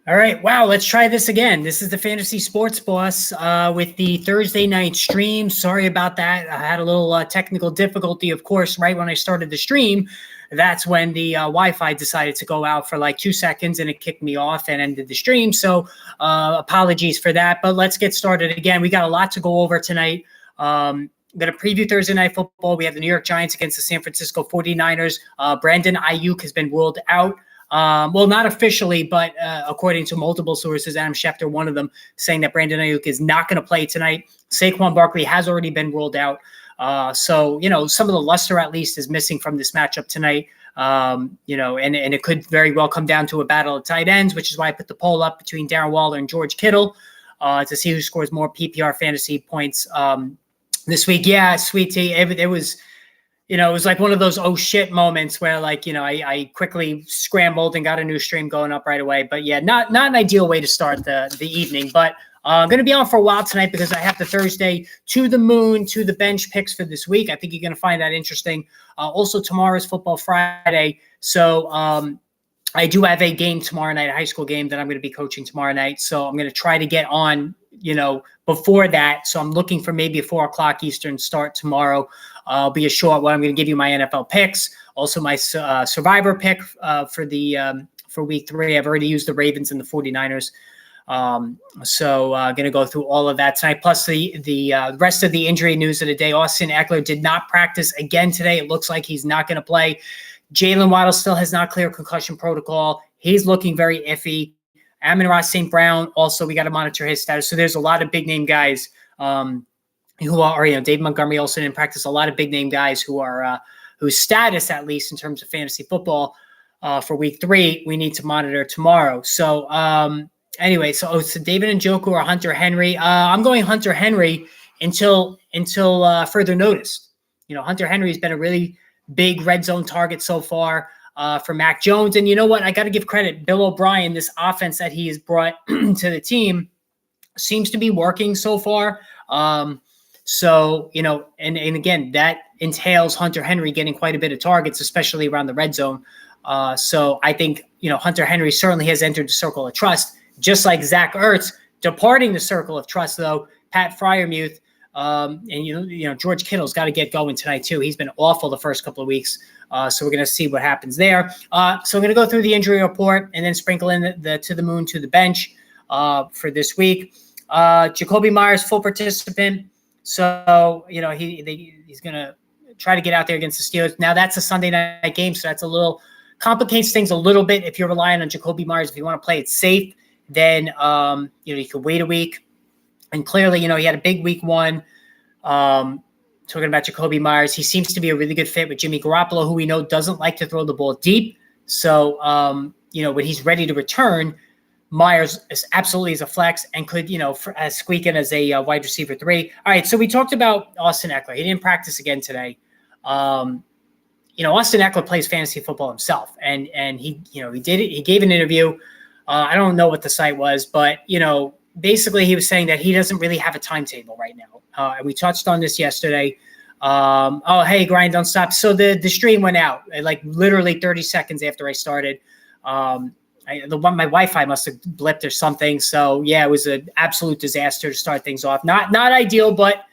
All right. Wow. Let's try this again. This is the Fantasy Sports Boss with the Thursday night stream. Sorry about that. I had a little technical difficulty, of course, right when I started the stream. That's when the Wi-Fi decided to go out for like 2 seconds and it kicked me off and ended the stream. So apologies for that. But let's get started again. We got a lot to go over tonight. We're going to preview Thursday Night Football. We have the New York Giants against the San Francisco 49ers. Brandon Ayuk has been ruled out. Well, not officially, but according to multiple sources, Adam Schefter, one of them, saying that Brandon Ayuk is not going to play tonight. Saquon Barkley has already been ruled out. So, some of the luster at least is missing from this matchup tonight. And it could very well come down to a battle of tight ends, which is why I put the poll up between Darren Waller and George Kittle to see who scores more PPR fantasy points this week. Yeah, sweet tea. It was... it was like one of those oh shit moments where I quickly scrambled and got a new stream going up right away. But yeah, not an ideal way to start the evening. But I'm going to be on for a while tonight because I have the Thursday to the moon, to the bench picks for this week. I think you're going to find that interesting. Also, tomorrow's Football Friday. So I do have a game tomorrow night, a high school game that I'm going to be coaching tomorrow night. So I'm going to try to get on, before that. So I'm looking for maybe a 4:00 Eastern start tomorrow. I'll be a short one. I'm going to give you my NFL picks, also my survivor pick for week 3. I've already used the Ravens and the 49ers. So going to go through all of that tonight. Plus the rest of the injury news of the day. Austin Eckler did not practice again today. It looks like he's not going to play. Jalen Waddle still has not cleared concussion protocol. He's looking very iffy. Amon-Ra St. Brown, also, we got to monitor his status. So there's a lot of big-name guys who are, Dave Montgomery also didn't practice. A lot of big-name guys who are whose status, at least in terms of fantasy football, for week 3, we need to monitor tomorrow. So anyway, so David Njoku or Hunter Henry. I'm going Hunter Henry until further notice. Hunter Henry has been a really big red zone target so far for Mac Jones. And you know what? I got to give credit. Bill O'Brien, this offense that he has brought to the team seems to be working so far. So, and again, that entails Hunter Henry getting quite a bit of targets, especially around the red zone. So I think, Hunter Henry certainly has entered the circle of trust, just like Zach Ertz departing the circle of trust, though. Pat Freiermuth, and George Kittle's got to get going tonight too. He's been awful the first couple of weeks. So we're going to see what happens there. So I'm going to go through the injury report and then sprinkle in the to the moon, to the bench for this week. Jacoby Myers, full participant. So, he's going to try to get out there against the Steelers. Now that's a Sunday night game. So that's complicates things a little bit. If you're relying on Jacoby Myers, if you want to play it safe, then, you could wait a week. And clearly, he had a big week 1. Talking about Jacoby Myers, he seems to be a really good fit with Jimmy Garoppolo, who we know doesn't like to throw the ball deep. So, when he's ready to return, Myers is absolutely as a flex and could, squeak in as a wide receiver 3. All right, so we talked about Austin Eckler. He didn't practice again today. Austin Eckler plays fantasy football himself, and he did it. He gave an interview. I don't know what the site was, but basically, he was saying that he doesn't really have a timetable right now. And we touched on this yesterday. Hey, Grind, don't stop. So the stream went out like literally 30 seconds after I started. My Wi-Fi must have blipped or something. So, yeah, it was an absolute disaster to start things off. Not ideal, but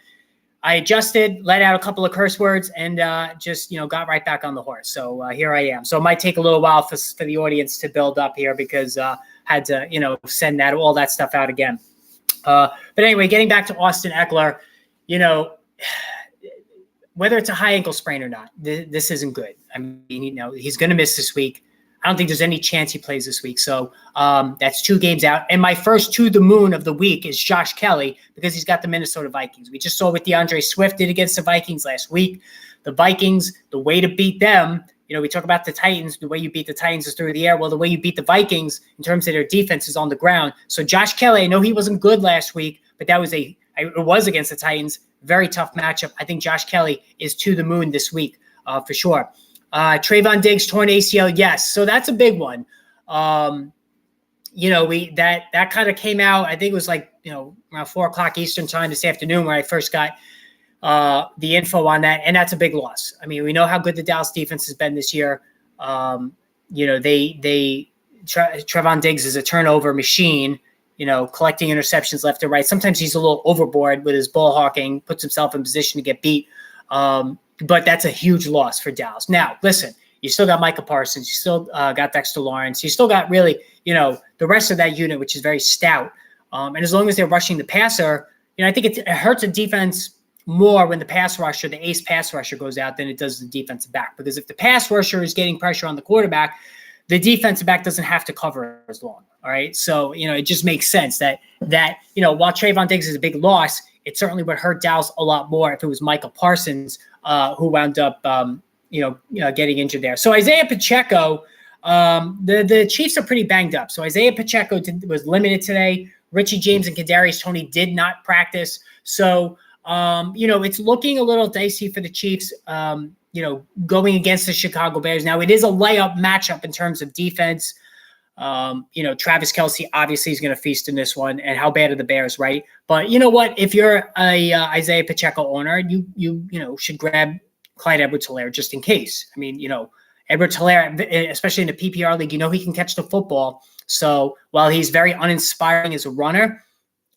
I adjusted, let out a couple of curse words, and just, got right back on the horse. So here I am. So it might take a little while for the audience to build up here because had to, send all that stuff out again. But anyway, getting back to Austin Eckler, whether it's a high ankle sprain or not, this isn't good. I mean, he's going to miss this week. I don't think there's any chance he plays this week. So that's 2 games out. And my first to the moon of the week is Josh Kelly because he's got the Minnesota Vikings. We just saw what DeAndre Swift did against the Vikings last week. The Vikings, the way to beat them, we talk about the Titans. The way you beat the Titans is through the air. Well, the way you beat the Vikings in terms of their defense is on the ground. So Josh Kelly, I know he wasn't good last week, but it was against the Titans. Very tough matchup. I think Josh Kelly is to the moon this week for sure. Trayvon Diggs torn ACL, yes. So that's a big one. That kind of came out. I think it was like around 4:00 Eastern time this afternoon when I first got the info on that, and that's a big loss. I mean, we know how good the Dallas defense has been this year. They Trevon Diggs is a turnover machine, collecting interceptions left and right. Sometimes he's a little overboard with his ball hawking, puts himself in position to get beat. But that's a huge loss for Dallas. Now, listen, you still got Micah Parsons. You still got Dexter Lawrence. You still got really, the rest of that unit, which is very stout. And as long as they're rushing the passer, I think it hurts a defense more when the pass rusher, the ace pass rusher goes out than it does the defensive back. Because if the pass rusher is getting pressure on the quarterback, the defensive back doesn't have to cover as long. All right. So, it just makes sense that while Trevon Diggs is a big loss, it certainly would hurt Dallas a lot more if it was Michael Parsons who wound up, getting injured there. So Isaiah Pacheco, the Chiefs are pretty banged up. So Isaiah Pacheco was limited today. Richie James and Kadarius Toney did not practice. So, it's looking a little dicey for the Chiefs, going against the Chicago Bears. Now, it is a layup matchup in terms of defense. Travis Kelce obviously is going to feast in this one. And how bad are the Bears, right? But you know what? If you're a Isaiah Pacheco owner, you should grab Clyde Edwards-Helaire just in case. I mean, Edwards-Helaire, especially in the PPR league, he can catch the football. So while he's very uninspiring as a runner,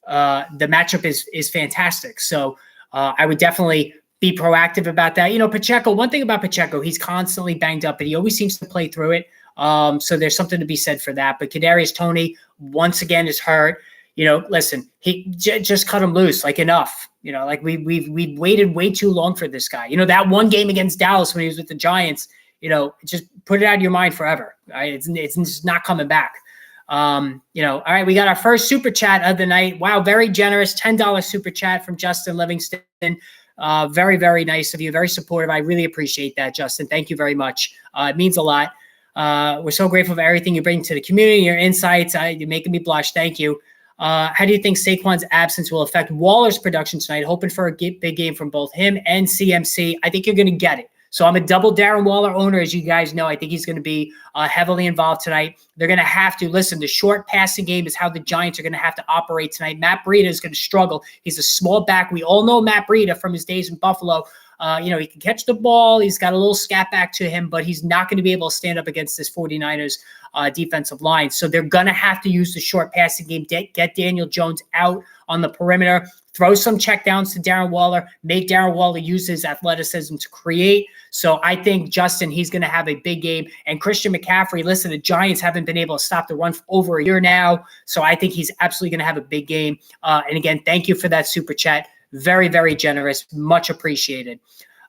the matchup is fantastic. So I would definitely be proactive about that. Pacheco, one thing about Pacheco, he's constantly banged up, but he always seems to play through it. So there's something to be said for that. But Kadarius Toney, once again, is hurt. Listen, he just cut him loose, enough. We've waited way too long for this guy. That one game against Dallas when he was with the Giants, just put it out of your mind forever. Right? It's just not coming back. All right, we got our first super chat of the night. Wow, very generous $10 super chat from Justin Livingston. Very, very nice of you. Very supportive. I really appreciate that, Justin. Thank you very much. It means a lot. We're so grateful for everything you bring to the community, your insights. You're making me blush. Thank you. How do you think Saquon's absence will affect Waller's production tonight? Hoping for a big game from both him and CMC. I think you're going to get it. So I'm a double Darren Waller owner, as you guys know. I think he's going to be heavily involved tonight. They're going to have to listen. The short passing game is how the Giants are going to have to operate tonight. Matt Breida is going to struggle. He's a small back. We all know Matt Breida from his days in Buffalo. He can catch the ball. He's got a little scat back to him, but he's not going to be able to stand up against this 49ers defensive line. So they're going to have to use the short passing game, get Daniel Jones out on the perimeter, throw some checkdowns to Darren Waller, make Darren Waller use his athleticism to create. So I think, Justin, he's going to have a big game. And Christian McCaffrey, listen, the Giants haven't been able to stop the run for over a year now. So I think he's absolutely going to have a big game. And again, thank you for that super chat. Very, very generous. Much appreciated.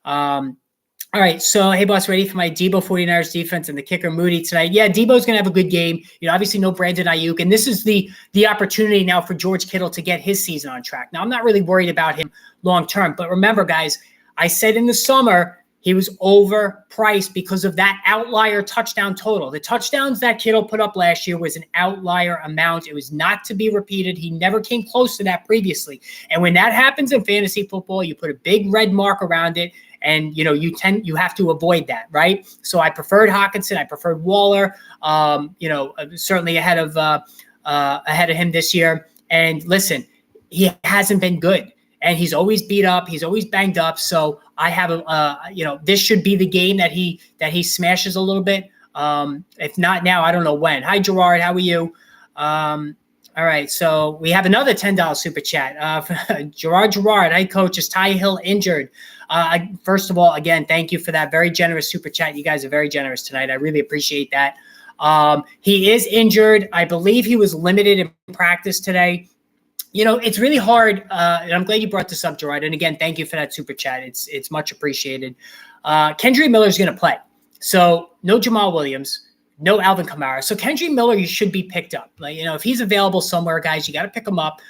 All right. So, hey, boss, ready for my Debo 49ers defense and the kicker Moody tonight? Yeah, Debo's going to have a good game. Obviously no Brandon Ayuk. And this is the opportunity now for George Kittle to get his season on track. Now, I'm not really worried about him long term. But remember, guys, I said in the summer he was overpriced because of that outlier touchdown total. The touchdowns that Kittle put up last year was an outlier amount. It was not to be repeated. He never came close to that previously. And when that happens in fantasy football, you put a big red mark around it. And, you have to avoid that, right? So I preferred Hockenson. I preferred Waller, certainly ahead of him this year. And listen, he hasn't been good. And he's always beat up. He's always banged up. So I have this should be the game that he smashes a little bit. If not now, I don't know when. Hi, Gerard. How are you? All right. So we have another $10 super chat. Gerard. Hi, coach. Is Ty Hill injured? First of all, again, thank you for that very generous super chat. You guys are very generous tonight. I really appreciate that. He is injured. I believe he was limited in practice today. It's really hard, and I'm glad you brought this up, Gerard. And again, thank you for that super chat. It's much appreciated. Kendry Miller is going to play. So no Jamal Williams, no Alvin Kamara. So Kendry Miller, you should be picked up. If he's available somewhere, guys, you got to pick him up.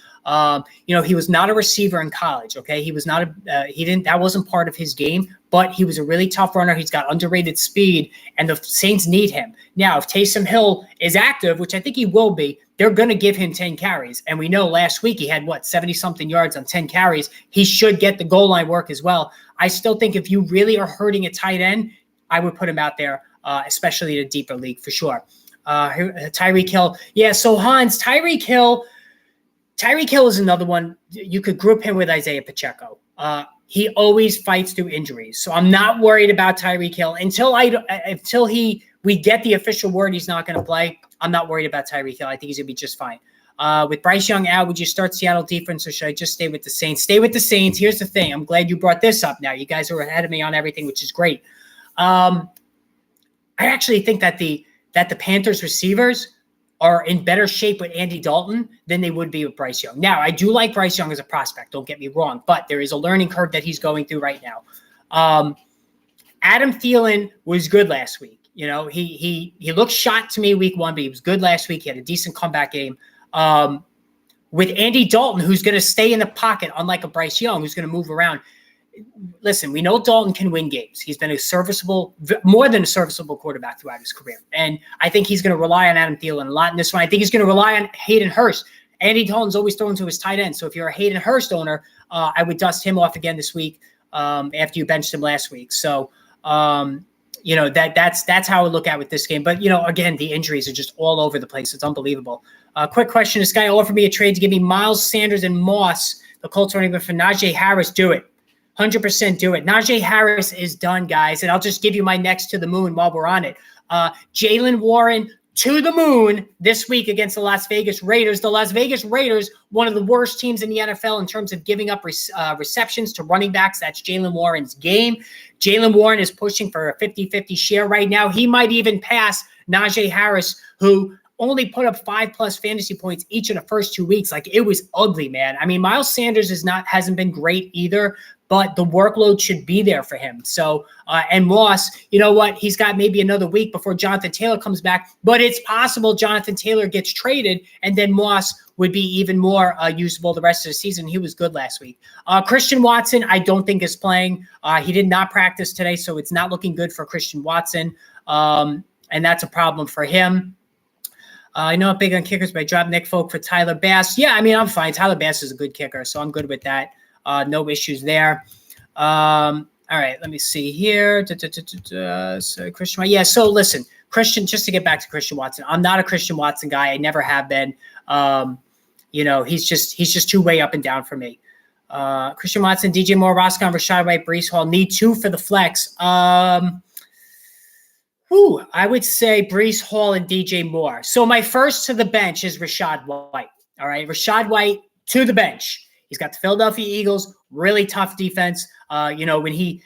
He was not a receiver in college. Okay. He was not that wasn't part of his game, but he was a really tough runner. He's got underrated speed and the Saints need him. Now, if Taysom Hill is active, which I think he will be, they're going to give him 10 carries. And we know last week he had 70 something yards on 10 carries. He should get the goal line work as well. I still think if you really are hurting a tight end, I would put him out there, especially in a deeper league for sure. Tyreek Hill. Yeah. So Hans, Tyreek Hill, Tyreek Hill is another one. You could group him with Isaiah Pacheco. He always fights through injuries, so I'm not worried about Tyreek Hill until we get the official word he's not going to play. I'm not worried about Tyreek Hill. I think he's going to be just fine. With Bryce Young out, would you start Seattle defense, or should I just stay with the Saints? Stay with the Saints. Here's the thing. I'm glad you brought this up now. You guys are ahead of me on everything, which is great. I actually think that the Panthers receivers are in better shape with Andy Dalton than they would be with Bryce Young. Now, I do like Bryce Young as a prospect. Don't get me wrong, but there is a learning curve that he's going through right now. Adam Thielen was good last week. You know, he looked shot to me week 1, but he was good last week. He had a decent comeback game. With Andy Dalton, who's going to stay in the pocket, unlike a Bryce Young, who's going to move around. Listen, we know Dalton can win games. He's been more than a serviceable quarterback throughout his career. And I think he's going to rely on Adam Thielen a lot in this one. I think he's going to rely on Hayden Hurst. Andy Dalton's always thrown to his tight end. So if you're a Hayden Hurst owner, I would dust him off again this week after you benched him last week. So, that's how I look at with this game. But, again, the injuries are just all over the place. It's unbelievable. Quick question. This guy offered me a trade to give me Miles Sanders and Moss. The Colts running back for Najee Harris. Do it. 100% do it. Najee Harris is done, guys. And I'll just give you my next to the moon while we're on it. Jaylen Warren to the moon this week against the Las Vegas Raiders. The Las Vegas Raiders, one of the worst teams in the NFL in terms of giving up receptions to running backs. That's Jaylen Warren's game. Jaylen Warren is pushing for a 50-50 share right now. He might even pass Najee Harris, who only put up 5+ fantasy points each in the first 2 weeks. Like, it was ugly, man. I mean, Miles Sanders hasn't been great either, but the workload should be there for him. So, and Moss, you know what? He's got maybe another week before Jonathan Taylor comes back, but it's possible Jonathan Taylor gets traded, and then Moss would be even more usable the rest of the season. He was good last week. Christian Watson, I don't think is playing. He did not practice today, so it's not looking good for Christian Watson, and that's a problem for him. I know I'm big on kickers, but I dropped Nick Folk for Tyler Bass. Yeah, I mean, I'm fine. Tyler Bass is a good kicker, so I'm good with that. No issues there. All right, let me see here. So Christian, yeah. So listen, Christian. Just to get back to Christian Watson, I'm not a Christian Watson guy. I never have been. He's just too way up and down for me. Christian Watson, DJ Moore, Roscoe, Rashad White, Breece Hall need 2 for the flex. I would say Breece Hall and DJ Moore. So my first to the bench is Rashad White. All right, Rashad White to the bench. He's got the Philadelphia Eagles, really tough defense. When he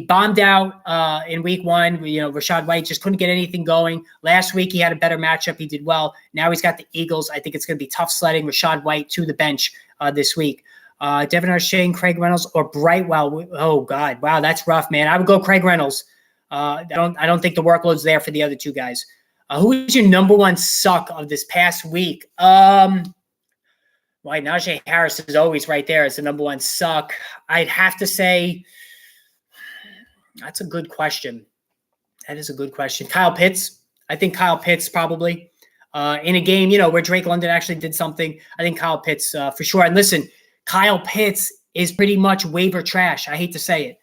bombed out in week 1, Rashad White just couldn't get anything going. Last week he had a better matchup. He did well. Now he's got the Eagles. I think it's going to be tough sledding Rashad White to the bench this week. Devin O'Shea, Craig Reynolds, or Brightwell. Oh God, wow, that's rough, man. I would go Craig Reynolds. I don't think the workload's there for the other 2 guys. Who is your number 1 suck of this past week? Najee Harris is always right there as the number 1 suck. I'd have to say that's a good question. That is a good question. Kyle Pitts. I think Kyle Pitts probably in a game, where Drake London actually did something. I think Kyle Pitts for sure. And listen, Kyle Pitts is pretty much waiver trash. I hate to say it.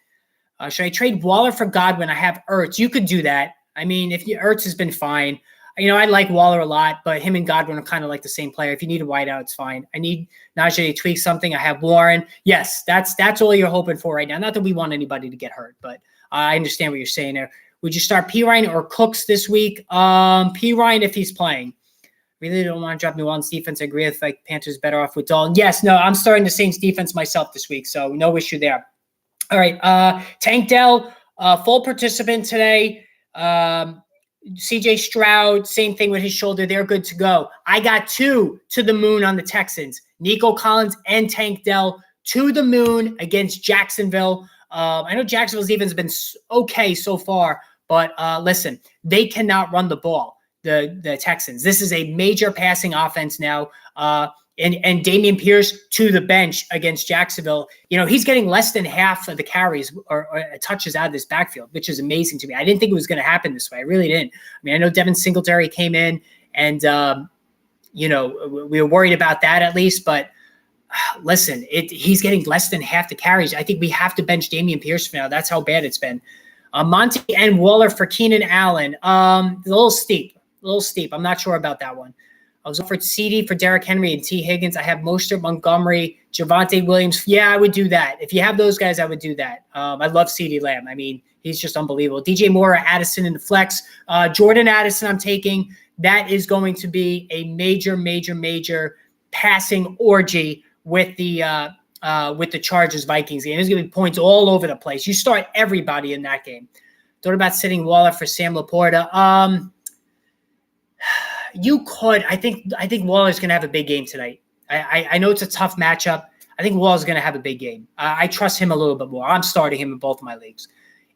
Should I trade Waller for Godwin? I have Ertz. You could do that. I mean, if Ertz has been fine. I like Waller a lot, but him and Godwin are kind of like the same player. If you need a wideout, it's fine. I need Najee to tweak something. I have Warren. Yes, that's all you're hoping for right now. Not that we want anybody to get hurt, but I understand what you're saying there. Would you start P. Ryan or Cooks this week? P. Ryan if he's playing. Really don't want to drop New Orleans defense. I agree with Panthers better off with Dalton. Yes, no, I'm starting the Saints defense myself this week, so no issue there. All right, Tank Dell, full participant today. CJ Stroud, same thing with his shoulder. They're good to go. I got 2 to the moon on the Texans. Nico Collins and Tank Dell to the moon against Jacksonville. I know Jacksonville's defense has been okay so far, but listen, they cannot run the ball, the Texans. This is a major passing offense now. And Dameon Pierce to the bench against Jacksonville. He's getting less than half of the carries or touches out of this backfield, which is amazing to me. I didn't think it was going to happen this way. I really didn't. I mean, I know Devin Singletary came in and, we were worried about that at least. But listen, he's getting less than half the carries. I think we have to bench Dameon Pierce for now. That's how bad it's been. Monty and Waller for Keenan Allen. A little steep. I'm not sure about that one. I was offered CD for Derrick Henry and T. Higgins. I have Mostert, Montgomery, Javonte Williams. Yeah, I would do that. If you have those guys, I would do that. I love CD Lamb. I mean, he's just unbelievable. DJ Moore, Addison in the flex. Jordan Addison I'm taking. That is going to be a major, major, major passing orgy with the Chargers Vikings game. There's going to be points all over the place. You start everybody in that game. Thought about sitting Waller for Sam Laporta. You could. I think Waller's going to have a big game tonight. I know it's a tough matchup. I think Waller's going to have a big game. I trust him a little bit more. I'm starting him in both of my leagues.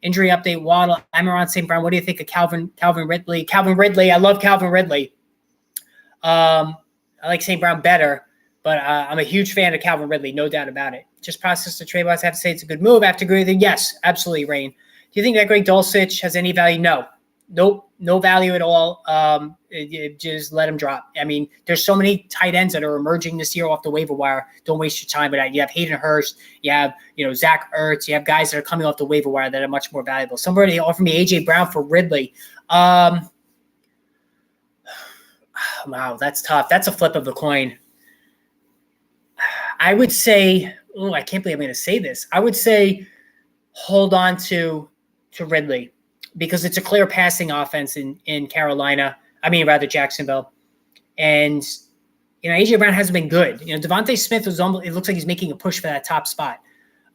Injury update, Waddle, Amon St. Brown. What do you think of Calvin Ridley? Calvin Ridley, I love Calvin Ridley. I like St. Brown better, but I'm a huge fan of Calvin Ridley, no doubt about it. Just processed the trade wise. I have to say it's a good move. I have to agree with it. Yes, absolutely, Rain. Do you think that Greg Dulcich has any value? No. Nope, no value at all. Just let him drop. I mean, there's so many tight ends that are emerging this year off the waiver wire. Don't waste your time with that. You have Hayden Hurst. You have, Zach Ertz. You have guys that are coming off the waiver wire that are much more valuable. Somebody offered me A.J. Brown for Ridley. Wow, that's tough. That's a flip of the coin. I would say, I can't believe I'm going to say this. I would say hold on to Ridley, because it's a clear passing offense in Carolina. I mean, rather Jacksonville. And, A.J. Brown hasn't been good. Devontae Smith it looks like he's making a push for that top spot.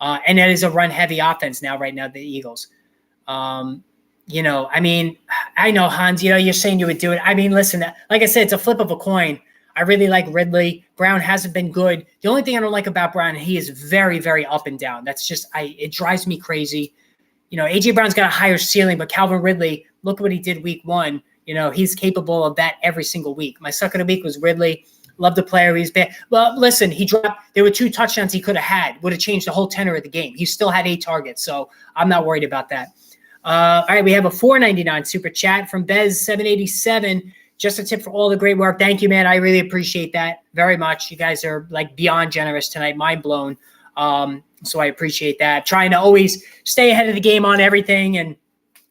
And that is a run-heavy offense right now, the Eagles. I mean, I know, Hans, you're saying you would do it. I mean, listen, like I said, it's a flip of a coin. I really like Ridley. Brown hasn't been good. The only thing I don't like about Brown, he is very, very up and down. That's just, it drives me crazy. A.J. Brown's got a higher ceiling, but Calvin Ridley, look at what he did week 1. He's capable of that every single week. My suck of the week was Ridley. Love the player. He's bad. Well, listen, he dropped. There were 2 touchdowns he could have had. Would have changed the whole tenor of the game. He still had 8 targets, so I'm not worried about that. All right, we have a $4.99 super chat from Bez787. Just a tip for all the great work. Thank you, man. I really appreciate that very much. You guys are beyond generous tonight. Mind blown. So I appreciate that. Trying to always stay ahead of the game on everything. And,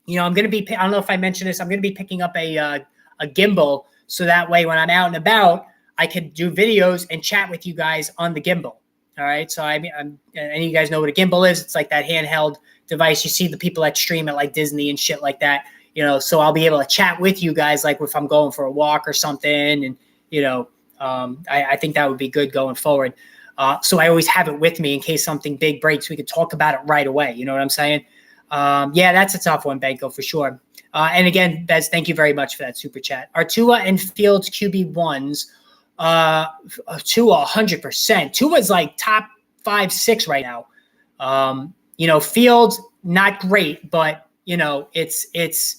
I'm going to be, I don't know if I mentioned this, I'm going to be picking up a gimbal. So that way, when I'm out and about, I could do videos and chat with you guys on the gimbal. All right. So and you guys know what a gimbal is. It's like that handheld device. You see the people that stream at Disney and shit like that, so I'll be able to chat with you guys, if I'm going for a walk or something. And, I think that would be good going forward. So I always have it with me in case something big breaks. We could talk about it right away. You know what I'm saying? Yeah, that's a tough one, Banco, for sure. And again, Bez, thank you very much for that super chat. Are Tua and Fields QB1s? Tua 100%. Tua's top 5-6 right now. Fields not great, but it's.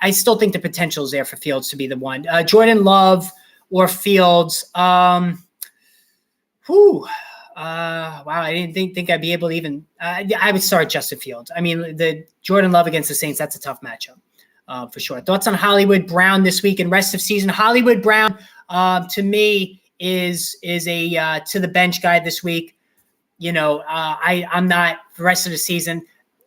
I still think the potential is there for Fields to be the one. Jordan Love or Fields. Wow, I didn't think I'd be able to even. I would start Justin Fields. I mean, the Jordan Love against the Saints, that's a tough matchup for sure. Thoughts on Hollywood Brown this week and rest of season? Hollywood Brown, to me, is a to the bench guy this week. I'm not the rest of the season.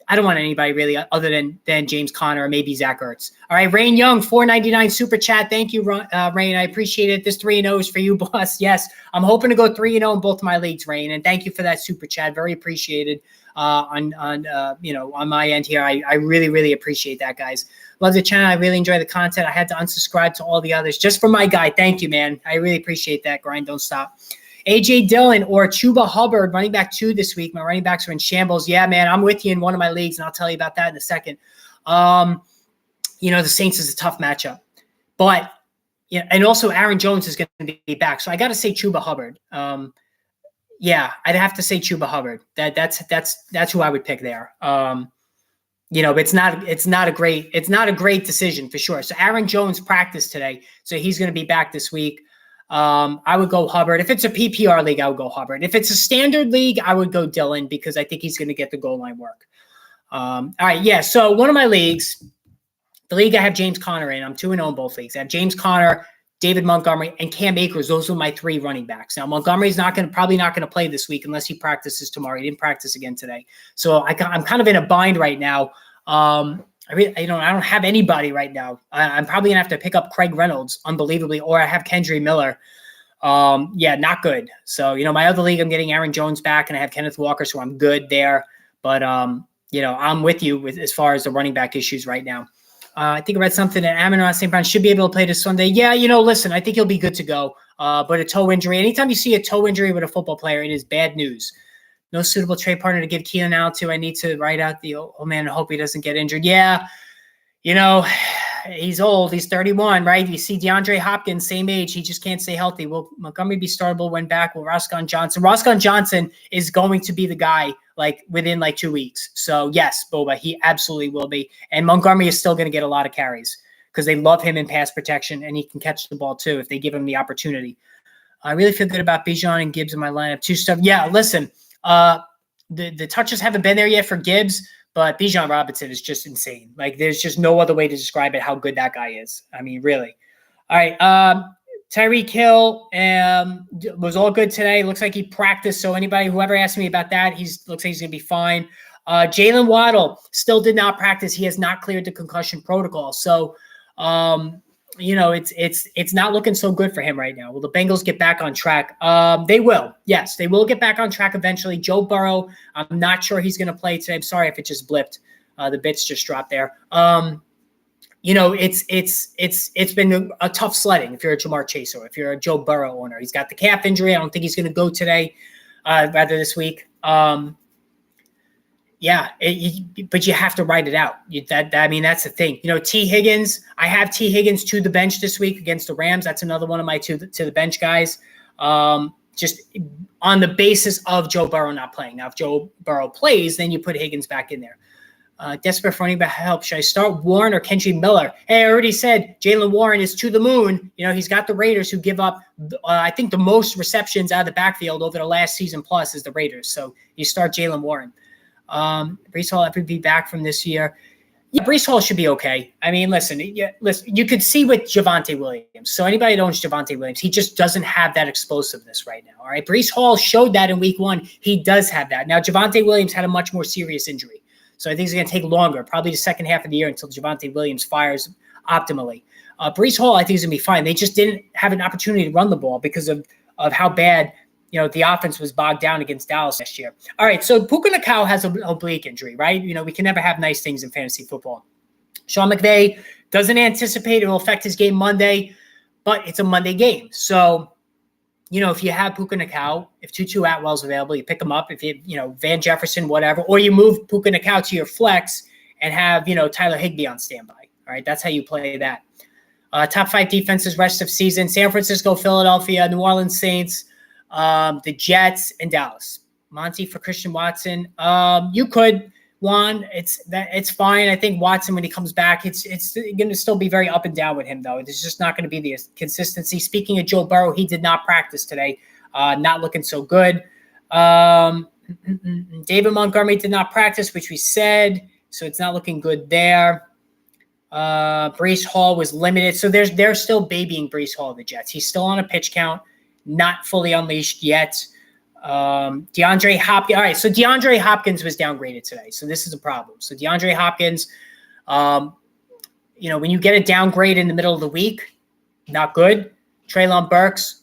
I don't want anybody really other than James Conner or maybe Zach Ertz. All right, Rain Young, $4.99 super chat. Thank you, Rain. I appreciate it. This 3-0 is for you, boss. Yes, I'm hoping to go 3-0 in both my leagues, Rain. And thank you for that super chat. Very appreciated on my end here. I really, really appreciate that, guys. Love the channel. I really enjoy the content. I had to unsubscribe to all the others just for my guy. Thank you, man. I really appreciate that. Grind, don't stop. A.J. Dillon or Chuba Hubbard, running back 2 this week. My running backs are in shambles. Yeah, man, I'm with you in one of my leagues, and I'll tell you about that in a second. The Saints is a tough matchup. But, and also Aaron Jones is going to be back. So I got to say Chuba Hubbard. Yeah, I'd have to say Chuba Hubbard. That's who I would pick there. But it's not a great decision for sure. So Aaron Jones practiced today, so he's going to be back this week. I would go Hubbard. If it's a PPR league, I would go Hubbard. If it's a standard league, I would go Dillon because I think he's going to get the goal line work. All right, yeah. So one of my leagues, the league I have James Conner in. I'm 2-0 in both leagues. I have James Conner, David Montgomery, and Cam Akers. Those are my 3 running backs. Now Montgomery's probably not going to play this week unless he practices tomorrow. He didn't practice again today, so I'm kind of in a bind right now. I don't have anybody right now. I'm probably gonna have to pick up Craig Reynolds, unbelievably, or I have Kendry Miller. Yeah, not good. So, my other league, I'm getting Aaron Jones back, and I have Kenneth Walker, so I'm good there. But I'm with you with as far as the running back issues right now. I think I read something that Amon-Ra St. Brown should be able to play this Sunday. Yeah, listen, I think he'll be good to go. But a toe injury, anytime you see a toe injury with a football player, it is bad news. No suitable trade partner to give Keenan Allen to. I need to write out the old man and hope he doesn't get injured. Yeah, he's old. He's 31, right? You see DeAndre Hopkins, same age. He just can't stay healthy. Will Montgomery be startable when back? Will Roscoe Johnson? Roscoe Johnson is going to be the guy within 2 weeks. So, yes, Boba, he absolutely will be. And Montgomery is still going to get a lot of carries because they love him in pass protection, and he can catch the ball too if they give him the opportunity. I really feel good about Bijan and Gibbs in my lineup. Two stuff. Yeah, listen. The touches haven't been there yet for Gibbs, but Bijan Robinson is just insane. There's just no other way to describe it, how good that guy is. I mean, really. All right. Tyreek Hill was all good today. Looks like he practiced. So whoever asked me about that, looks like he's going to be fine. Jalen Waddle still did not practice. He has not cleared the concussion protocol. So, it's not looking so good for him right now. Will the Bengals get back on track? They will. Yes, they will get back on track eventually. Joe Burrow, I'm not sure he's going to play today. I'm sorry if it just blipped. The bits just dropped there. It's been a tough sledding if you're a Jamar Chase or if you're a Joe Burrow owner. He's got the calf injury. I don't think he's going to go today, rather this week. But you have to ride it out. That's the thing. T. Higgins, I have T. Higgins to the bench this week against the Rams. That's another one of my to the bench guys. Just on the basis of Joe Burrow not playing. Now, if Joe Burrow plays, then you put Higgins back in there. Desperate for running back help. Should I start Warren or Kendry Miller? Hey, I already said Jaylen Warren is to the moon. He's got the Raiders who give up, I think, the most receptions out of the backfield over the last season plus is the Raiders. So you start Jaylen Warren. Breece Hall ever be back from this year? Yeah, Breece Hall should be okay. I mean, listen, you could see with Javonte Williams. So anybody that owns Javonte Williams, he just doesn't have that explosiveness right now. All right. Breece Hall showed that in week 1. He does have that. Now, Javonte Williams had a much more serious injury. So I think it's going to take longer, probably the second half of the year until Javonte Williams fires optimally. Breece Hall, I think, is going to be fine. They just didn't have an opportunity to run the ball because of how bad the offense was bogged down against Dallas last year. All right, so Puka Nacua has an oblique injury, right? We can never have nice things in fantasy football. Sean McVay doesn't anticipate it will affect his game Monday, but it's a Monday game. So, if you have Puka Nacua, if Tutu Atwell's available, you pick him up. If Van Jefferson, whatever, or you move Puka Nacua to your flex and have, Tyler Higbee on standby. All right, that's how you play that. Top 5 defenses rest of season: San Francisco, Philadelphia, New Orleans Saints, the Jets, and Dallas. Monty for Christian Watson. You could, Juan. It's fine. I think Watson, when he comes back, it's going to still be very up and down with him, though. There's just not going to be the consistency. Speaking of Joe Burrow, he did not practice today. Not looking so good. David Montgomery did not practice, which we said, so it's not looking good there. Breece Hall was limited, so they're still babying Breece Hall, the Jets. He's still on a pitch count. Not fully unleashed yet. DeAndre Hopkins. All right, so DeAndre Hopkins was downgraded today, so this is a problem. So DeAndre Hopkins, when you get a downgrade in the middle of the week, not good. Treylon Burks,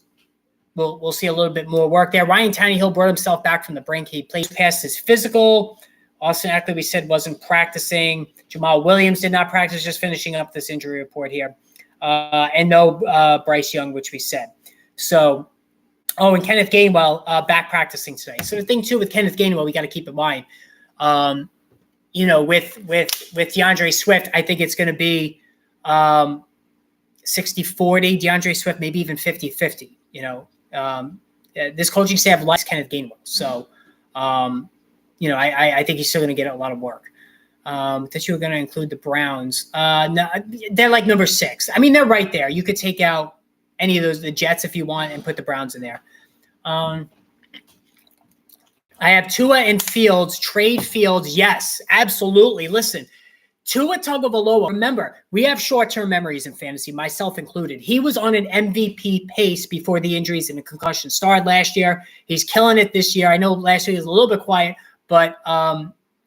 we'll see a little bit more work there. Ryan Tannehill brought himself back from the brink. He played past his physical. Austin Eckler, we said, wasn't practicing. Jamal Williams did not practice, just finishing up this injury report here. And no Bryce Young, which we said. So, and Kenneth Gainwell back practicing today. So the thing too with Kenneth Gainwell, we got to keep in mind, with DeAndre Swift, I think it's going to be 60-40 DeAndre Swift, maybe even 50-50. This coaching staff likes Kenneth Gainwell. So, I think he's still going to get a lot of work. That you were going to include the Browns. No, they're like number 6. I mean, they're right there. You could take out any of those, the Jets, if you want, and put the Browns in there. I have Tua and Fields, trade Fields. Yes, absolutely. Listen, Tua Tagovailoa. Remember, we have short-term memories in fantasy, myself included. He was on an MVP pace before the injuries and the concussion started last year. He's killing it this year. I know last year he was a little bit quiet, but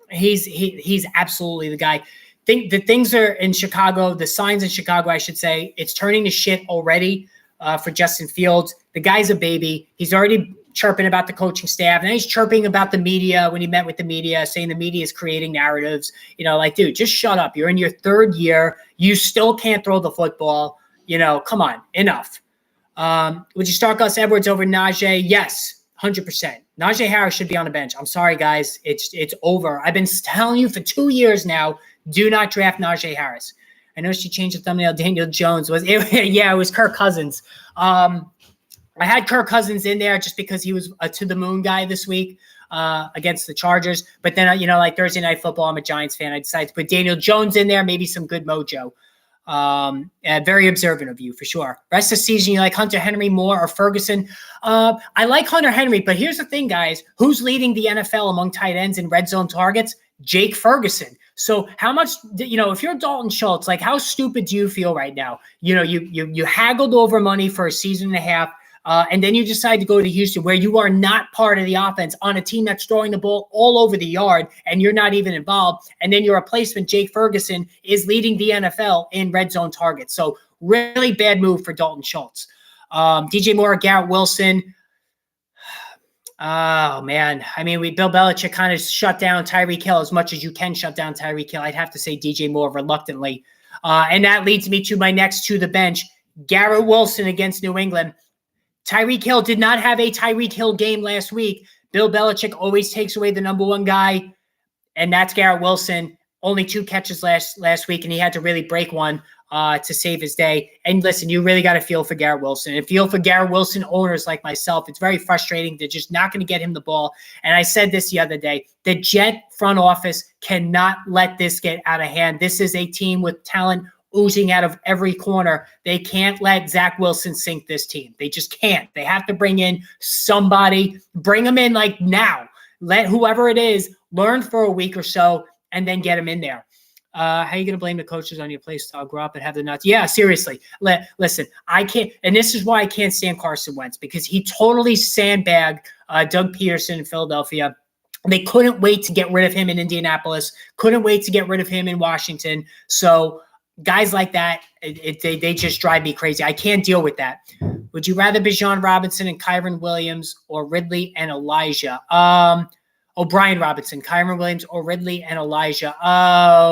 he's absolutely the guy. the things are in Chicago, the signs in Chicago, I should say, it's turning to shit already for Justin Fields. The guy's a baby. He's already chirping about the coaching staff, and he's chirping about the media when he met with the media, saying the media is creating narratives. Like, dude, just shut up. You're in your third year. You still can't throw the football. Come on, enough. Would you start Gus Edwards over Najee? Yes, 100%. Najee Harris should be on the bench. I'm sorry, guys. It's over. I've been telling you for 2 years now, do not draft Najee Harris. I know she changed the thumbnail. Daniel Jones it was Kirk Cousins. I had Kirk Cousins in there just because he was a to-the-moon guy this week against the Chargers. But then, like Thursday Night Football, I'm a Giants fan. I decided to put Daniel Jones in there, maybe some good mojo. Very observant of you, for sure. Rest of the season, you like Hunter Henry more or Ferguson? I like Hunter Henry, but here's the thing, guys. Who's leading the NFL among tight ends in red zone targets? Jake Ferguson. So how much, if you're Dalton Schultz, like how stupid do you feel right now? You haggled over money for a season and a half. And then you decide to go to Houston, where you are not part of the offense on a team that's throwing the ball all over the yard, and you're not even involved. And then your replacement, Jake Ferguson, is leading the NFL in red zone targets. So really bad move for Dalton Schultz. DJ Moore, Garrett Wilson. Oh, man. I mean, Bill Belichick kind of shut down Tyreek Hill as much as you can shut down Tyreek Hill. I'd have to say DJ Moore reluctantly. And that leads me to my next to the bench, Garrett Wilson against New England. Tyreek Hill did not have a Tyreek Hill game last week. Bill Belichick always takes away the number one guy, and that's Garrett Wilson. Only 2 catches last week, and he had to really break one to save his day. And listen, you really got to feel for Garrett Wilson. And feel for Garrett Wilson owners like myself. It's very frustrating. They're just not going to get him the ball. And I said this the other day. The Jet front office cannot let this get out of hand. This is a team with talent oozing out of every corner. They can't let Zach Wilson sink this team. They just can't. They have to bring in somebody, bring him in like now. Let whoever it is learn for a week or so and then get him in there. How are you going to blame the coaches on your play style? Grow up and have the nuts. Yeah, seriously. Listen, I can't, and this is why I can't stand Carson Wentz, because he totally sandbagged Doug Peterson in Philadelphia. They couldn't wait to get rid of him in Indianapolis, couldn't wait to get rid of him in Washington. So guys like that, they just drive me crazy. I can't deal with that. Would you rather Bijan Robinson and Kyren Williams or Ridley and Elijah? Brian Robinson, Kyren Williams or Ridley and Elijah? I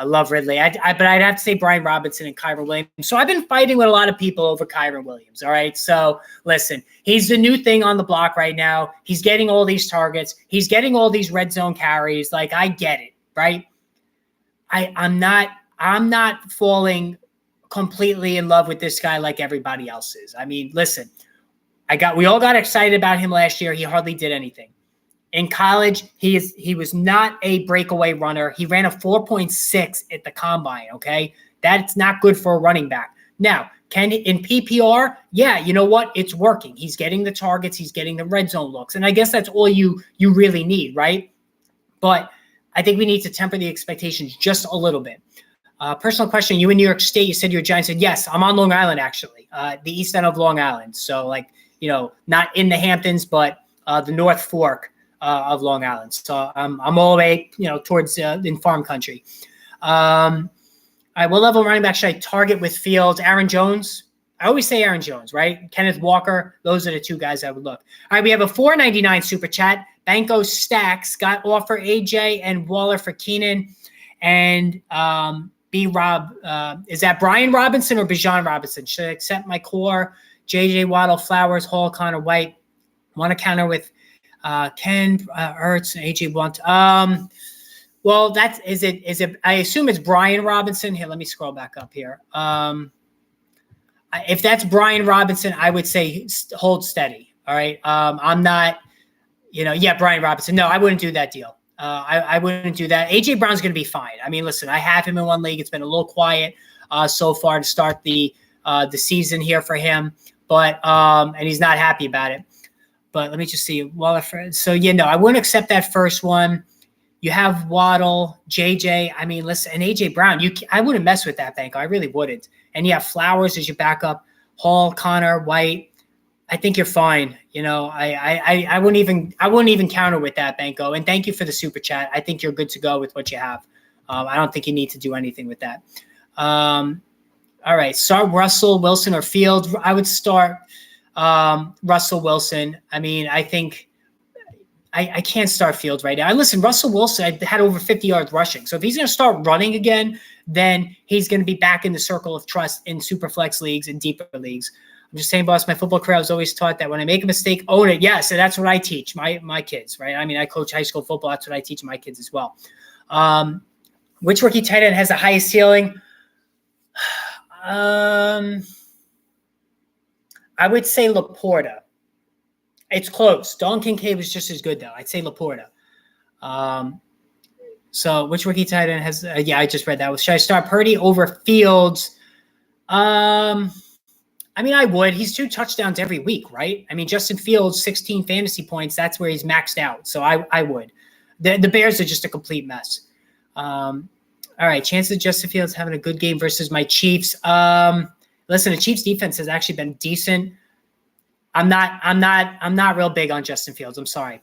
love Ridley. But I'd have to say Brian Robinson and Kyren Williams. So I've been fighting with a lot of people over Kyren Williams, all right? So listen, he's the new thing on the block right now. He's getting all these targets. He's getting all these red zone carries. Like, I get it, right? I'm not falling completely in love with this guy like everybody else is. I mean, listen, we all got excited about him last year. He hardly did anything. In college, he was not a breakaway runner. He ran a 4.6 at the combine, okay? That's not good for a running back. Now, in PPR, yeah, you know what? It's working. He's getting the targets. He's getting the red zone looks. And I guess that's all you really need, right? But I think we need to temper the expectations just a little bit. Personal question, you in New York State, you said you're a Giant. Said, yes, I'm on Long Island, actually, the east end of Long Island. So, not in the Hamptons, but the North Fork of Long Island. So I'm all the way, towards in farm country. All right, what level running back should I target with Fields? Aaron Jones? I always say Aaron Jones, right? Kenneth Walker. Those are the 2 guys I would look. All right, we have a $4.99 super chat. Banco Stacks got offer AJ and Waller for Keenan. And B-Rob, is that Brian Robinson or Bijan Robinson? Should I accept my core? JJ Waddle, Flowers, Hall, Connor White. Want to counter with Ken Ertz and AJ Blunt. Well, is it? I assume it's Brian Robinson. Here, let me scroll back up here. If that's Brian Robinson, I would say hold steady. All right. I'm not, Brian Robinson. No, I wouldn't do that deal. I wouldn't do that. AJ Brown's going to be fine. I mean, listen, I have him in one league. It's been a little quiet so far to start the season here for him, but and he's not happy about it. But let me just see. So I wouldn't accept that first one. You have Waddle, JJ. I mean, listen, and AJ Brown. I wouldn't mess with that, Banco. I really wouldn't. And you have Flowers as your backup. Hall, Connor, White. I think you're fine. I wouldn't even counter with that, Banco. And thank you for the super chat. I think you're good to go with what you have. I don't think you need to do anything with that. All right, start Russell, Wilson, or Fields. I would start Russell Wilson. I mean, I think I can't start Fields right now. And listen, Russell Wilson had over 50 yards rushing. So if he's going to start running again, then he's going to be back in the circle of trust in super flex leagues and deeper leagues. I'm just saying, boss, my football career, I was always taught that when I make a mistake, own it. Yes, and that's what I teach my kids, right? I mean, I coach high school football. That's what I teach my kids as well. Which rookie tight end has the highest ceiling? I would say Laporta. It's close. Don Kincaid was just as good, though. I'd say Laporta. So which rookie tight end has I just read that. Should I start Purdy over Fields? I mean, I would. He's 2 touchdowns every week, right? I mean, Justin Fields, 16 fantasy points. That's where he's maxed out. So I would. The Bears are just a complete mess. All right, chances of Justin Fields having a good game versus my Chiefs. Listen, the Chiefs defense has actually been decent. I'm not real big on Justin Fields. I'm sorry.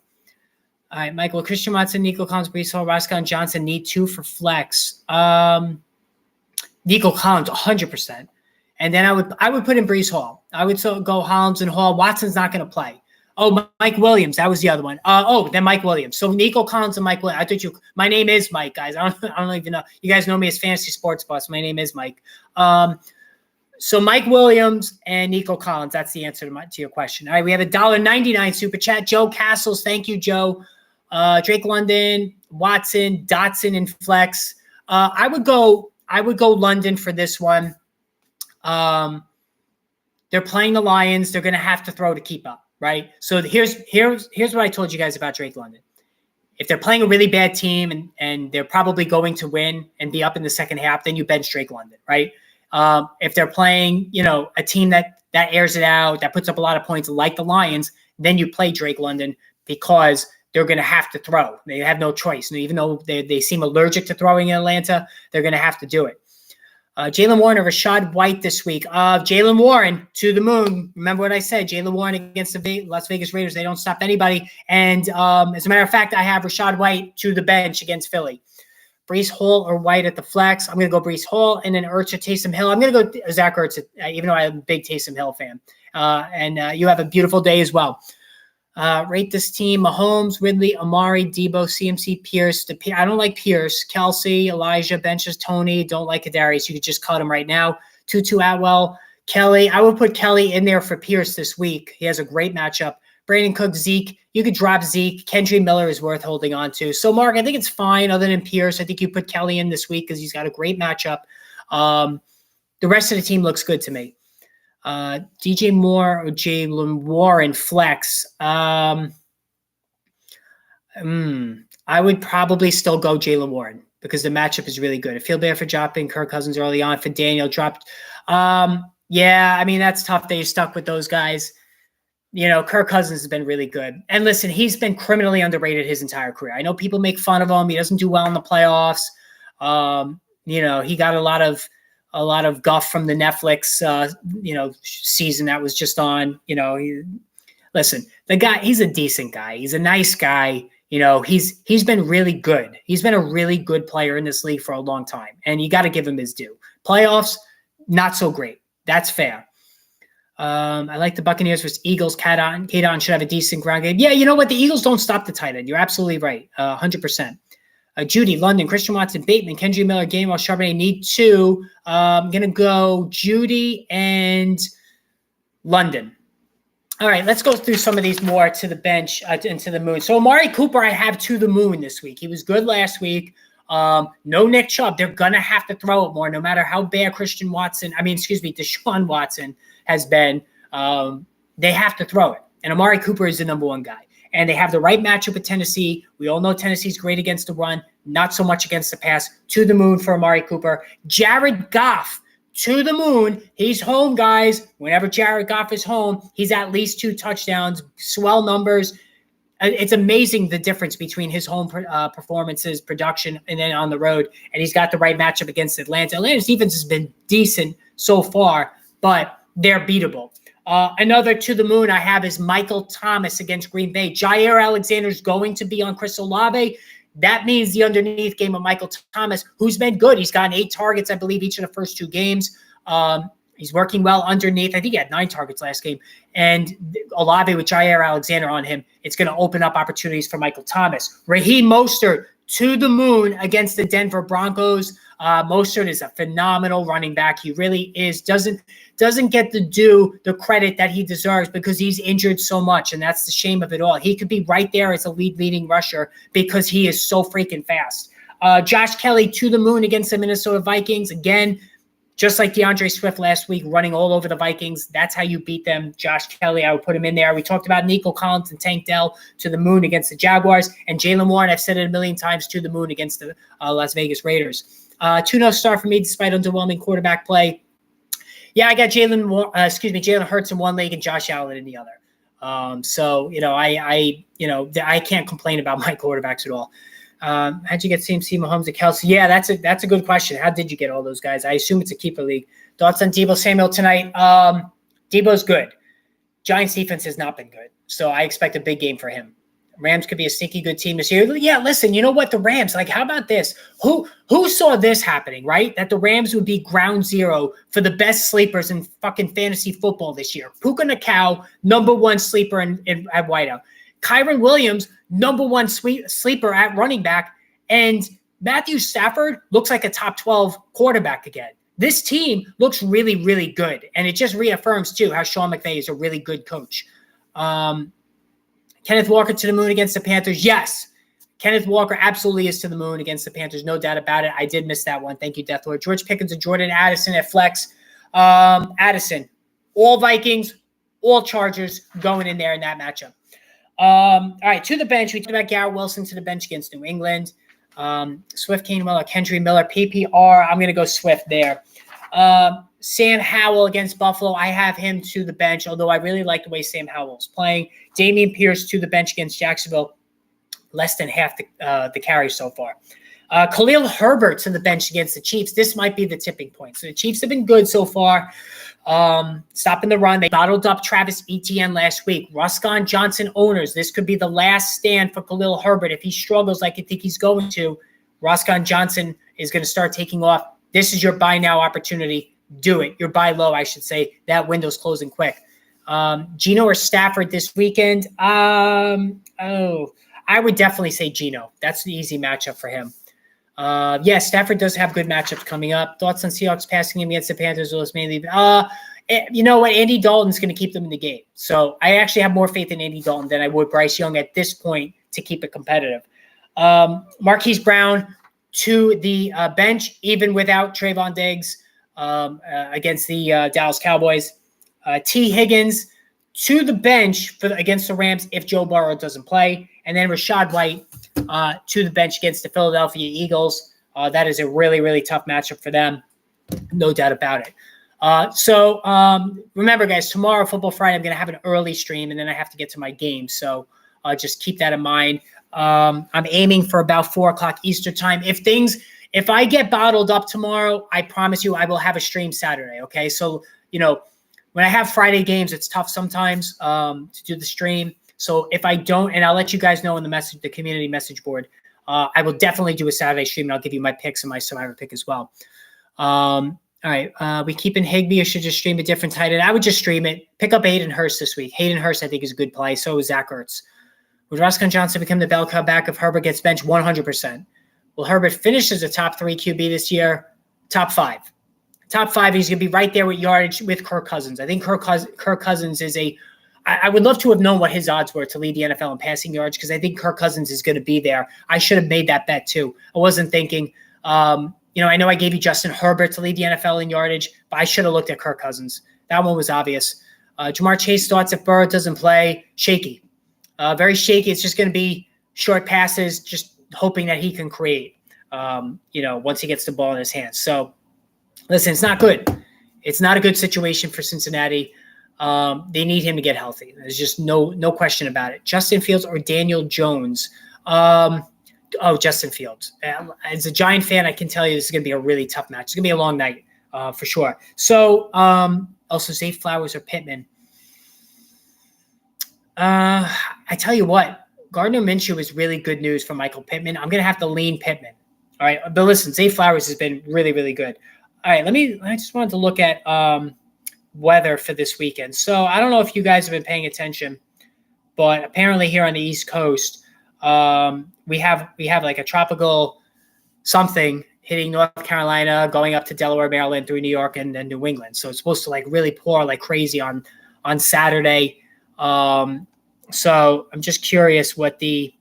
All right, Michael, Christian Watson, Nico Collins, Breece Hall, Roscoe Johnson need 2 for flex. Nico Collins, 100%. And then I would put in Breece Hall. I would go Hollins and Hall. Watson's not going to play. Oh, Mike Williams, that was the other one. Then Mike Williams. So Nico Collins and Mike Williams. I thought my name is Mike, guys. I don't even know. You guys know me as Fantasy Sports Boss. My name is Mike. So Mike Williams and Nico Collins. That's the answer to your question. All right, we have $1.99 super chat. Joe Castles, thank you, Joe. Drake London, Watson, Dotson, and flex. I would go London for this one. They're playing the Lions. They're going to have to throw to keep up, right? So here's what I told you guys about Drake London. If they're playing a really bad team and they're probably going to win and be up in the second half, then you bench Drake London, right? If they're playing, a team that airs it out, that puts up a lot of points like the Lions, then you play Drake London because they're going to have to throw. They have no choice. And even though they seem allergic to throwing in Atlanta, they're going to have to do it. Jaylen Warren or Rashad White this week. Jaylen Warren to the moon. Remember what I said, Jaylen Warren against the Las Vegas Raiders. They don't stop anybody. And as a matter of fact, I have Rashad White to the bench against Philly. Breece Hall or White at the flex. I'm going to go Breece Hall and then Ertz or Taysom Hill. I'm going to go Zach Ertz, even though I'm a big Taysom Hill fan. And you have a beautiful day as well. Rate this team: Mahomes, Ridley, Amari, Debo, CMC, Pierce. I don't like Pierce. Kelsey, Elijah, benches Tony. Don't like Kadarius. You could just cut him right now. Tutu Atwell, Kelly. I would put Kelly in there for Pierce this week. He has a great matchup. Brandon Cook, Zeke. You could drop Zeke. Kendry Miller is worth holding on to. So, Mark, I think it's fine other than Pierce. I think you put Kelly in this week because he's got a great matchup. The rest of the team looks good to me. DJ Moore or Jaylen Warren flex. I would probably still go Jaylen Warren because the matchup is really good. I feel bad for dropping Kirk Cousins early on. For Daniel dropped. Yeah, I mean, that's tough that you're stuck with those guys. Kirk Cousins has been really good. And listen, he's been criminally underrated his entire career. I know people make fun of him. He doesn't do well in the playoffs. He got a lot of guff from the Netflix, season that was just on. Listen, the guy, he's a decent guy. He's a nice guy. He's been really good. He's been a really good player in this league for a long time, and you got to give him his due. Playoffs, not so great. That's fair. I like the Buccaneers versus Eagles. Kadon should have a decent ground game. Yeah, you know what? The Eagles don't stop the tight end. You're absolutely right. 100%. Judy, London, Christian Watson, Bateman, Kendry Miller, Gainwell, Charbonnet need 2. I'm going to go Judy and London. All right, let's go through some of these more to the bench and to the moon. So Amari Cooper, I have to the moon this week. He was good last week. No Nick Chubb. They're going to have to throw it more no matter how bad Deshaun Watson has been. They have to throw it. And Amari Cooper is the number 1 guy. And they have the right matchup with Tennessee. We all know Tennessee's great against the run, not so much against the pass. To the moon for Amari Cooper. Jared Goff, to the moon. He's home, guys. Whenever Jared Goff is home, he's at least 2 touchdowns. Swell numbers. It's amazing the difference between his home performances, production, and then on the road. And he's got the right matchup against Atlanta. Atlanta's defense has been decent so far, but they're beatable. Another to the moon I have is Michael Thomas against Green Bay. Jair Alexander's going to be on Chris Olave. That means the underneath game of Michael Thomas, who's been good. He's gotten 8 targets, I believe, each of the first 2 games. He's working well underneath. I think he had 9 targets last game. And Olave with Jair Alexander on him, it's going to open up opportunities for Michael Thomas. Raheem Mostert to the moon against the Denver Broncos. Mostert is a phenomenal running back. He really is. Doesn't get the credit that he deserves because he's injured so much, and that's the shame of it all. He could be right there as a leading rusher because he is so freaking fast. Josh Kelly to the moon against the Minnesota Vikings. Again, just like DeAndre Swift last week, running all over the Vikings. That's how you beat them. Josh Kelly, I would put him in there. We talked about Nico Collins and Tank Dell to the moon against the Jaguars. And Jaylen Warren, I've said it a million times, to the moon against the Las Vegas Raiders. 2-0 start for me despite underwhelming quarterback play. Yeah, I got Jalen Hurts in one league and Josh Allen in the other. So, I can't complain about my quarterbacks at all. How'd you get CMC, Mahomes, and Kelsey? Yeah, that's a good question. How did you get all those guys? I assume it's a keeper league. Thoughts on Deebo Samuel tonight? Deebo's good. Giants defense has not been good, so I expect a big game for him. Rams could be a sneaky good team this year. Yeah, listen, you know what? The Rams, how about this? Who saw this happening, right? That the Rams would be ground zero for the best sleepers in fucking fantasy football this year. Puka Nakau, number 1 sleeper at wideout. Kyron Williams, number 1 sleeper at running back. And Matthew Stafford looks like a top 12 quarterback again. This team looks really, really good. And it just reaffirms, too, how Sean McVay is a really good coach. Kenneth Walker to the moon against the Panthers. Yes, Kenneth Walker absolutely is to the moon against the Panthers. No doubt about it. I did miss that one. Thank you, Death Lord. George Pickens and Jordan Addison at flex. Addison, all Vikings, all Chargers going in there in that matchup. All right, to the bench. We talked about Garrett Wilson to the bench against New England. Swift, Gainwell, Kendry Miller, PPR. I'm going to go Swift there. Sam Howell against Buffalo. I have him to the bench, although I really like the way Sam Howell is playing. Damian Pierce to the bench against Jacksonville. Less than half the carries so far. Khalil Herbert to the bench against the Chiefs. This might be the tipping point. So the Chiefs have been good so far. Stopping the run. They bottled up Travis Etienne last week. Ruscon Johnson owners. This could be the last stand for Khalil Herbert. If he struggles like I think he's going to, Ruscon Johnson is going to start taking off. This is your buy now opportunity. Do it. Your buy low, I should say. That window's closing quick. Geno or Stafford this weekend? I would definitely say Geno. That's the easy matchup for him. Stafford does have good matchups coming up. Thoughts on Seahawks passing him against the Panthers? Mainly, you know what? Andy Dalton's going to keep them in the game. So I actually have more faith in Andy Dalton than I would Bryce Young at this point to keep it competitive. Marquise Brown to the bench, even without Trayvon Diggs against the Dallas Cowboys. T. Higgins to the bench against the Rams if Joe Burrow doesn't play. And then Rachaad White to the bench against the Philadelphia Eagles. That is a really, really tough matchup for them. No doubt about it. So remember, guys, tomorrow, Football Friday, I'm going to have an early stream, and then I have to get to my game. So just keep that in mind. I'm aiming for about 4 o'clock Eastern time. If I get bottled up tomorrow, I promise you I will have a stream Saturday, okay? So, when I have Friday games, it's tough sometimes to do the stream. So if I don't, and I'll let you guys know in the community message board, I will definitely do a Saturday stream, and I'll give you my picks and my survivor pick as well. All right. We keep in Higbee, or should just stream a different tight end? I would just stream it. Pick up Hayden Hurst this week. Hayden Hurst, I think, is a good play. So is Zach Ertz. Would Ruscon Johnson become the bell cow back if Herbert gets benched? 100%. Will Herbert finish as a top 3 QB this year? Top 5. Top 5, he's going to be right there with yardage with Kirk Cousins. I think Kirk Cousins is I would love to have known what his odds were to lead the NFL in passing yards, because I think Kirk Cousins is going to be there. I should have made that bet too. I wasn't thinking, I know I gave you Justin Herbert to lead the NFL in yardage, but I should have looked at Kirk Cousins. That one was obvious. Jamar Chase thoughts if Burrow doesn't play, shaky. Very shaky. It's just going to be short passes, just hoping that he can create, once he gets the ball in his hands. So, listen, it's not good. It's not a good situation for Cincinnati. They need him to get healthy. There's just no question about it. Justin Fields or Daniel Jones? Justin Fields. As a Giant fan, I can tell you this is going to be a really tough match. It's going to be a long night for sure. So, also Zay Flowers or Pittman. I tell you what, Gardner Minshew is really good news for Michael Pittman. I'm going to have to lean Pittman. All right. But listen, Zay Flowers has been really, really good. All right. I just wanted to look at weather for this weekend. So I don't know if you guys have been paying attention, but apparently here on the East Coast, we have like a tropical something hitting North Carolina, going up to Delaware, Maryland, through New York and then New England. So it's supposed to like really pour like crazy on Saturday. So I'm just curious what the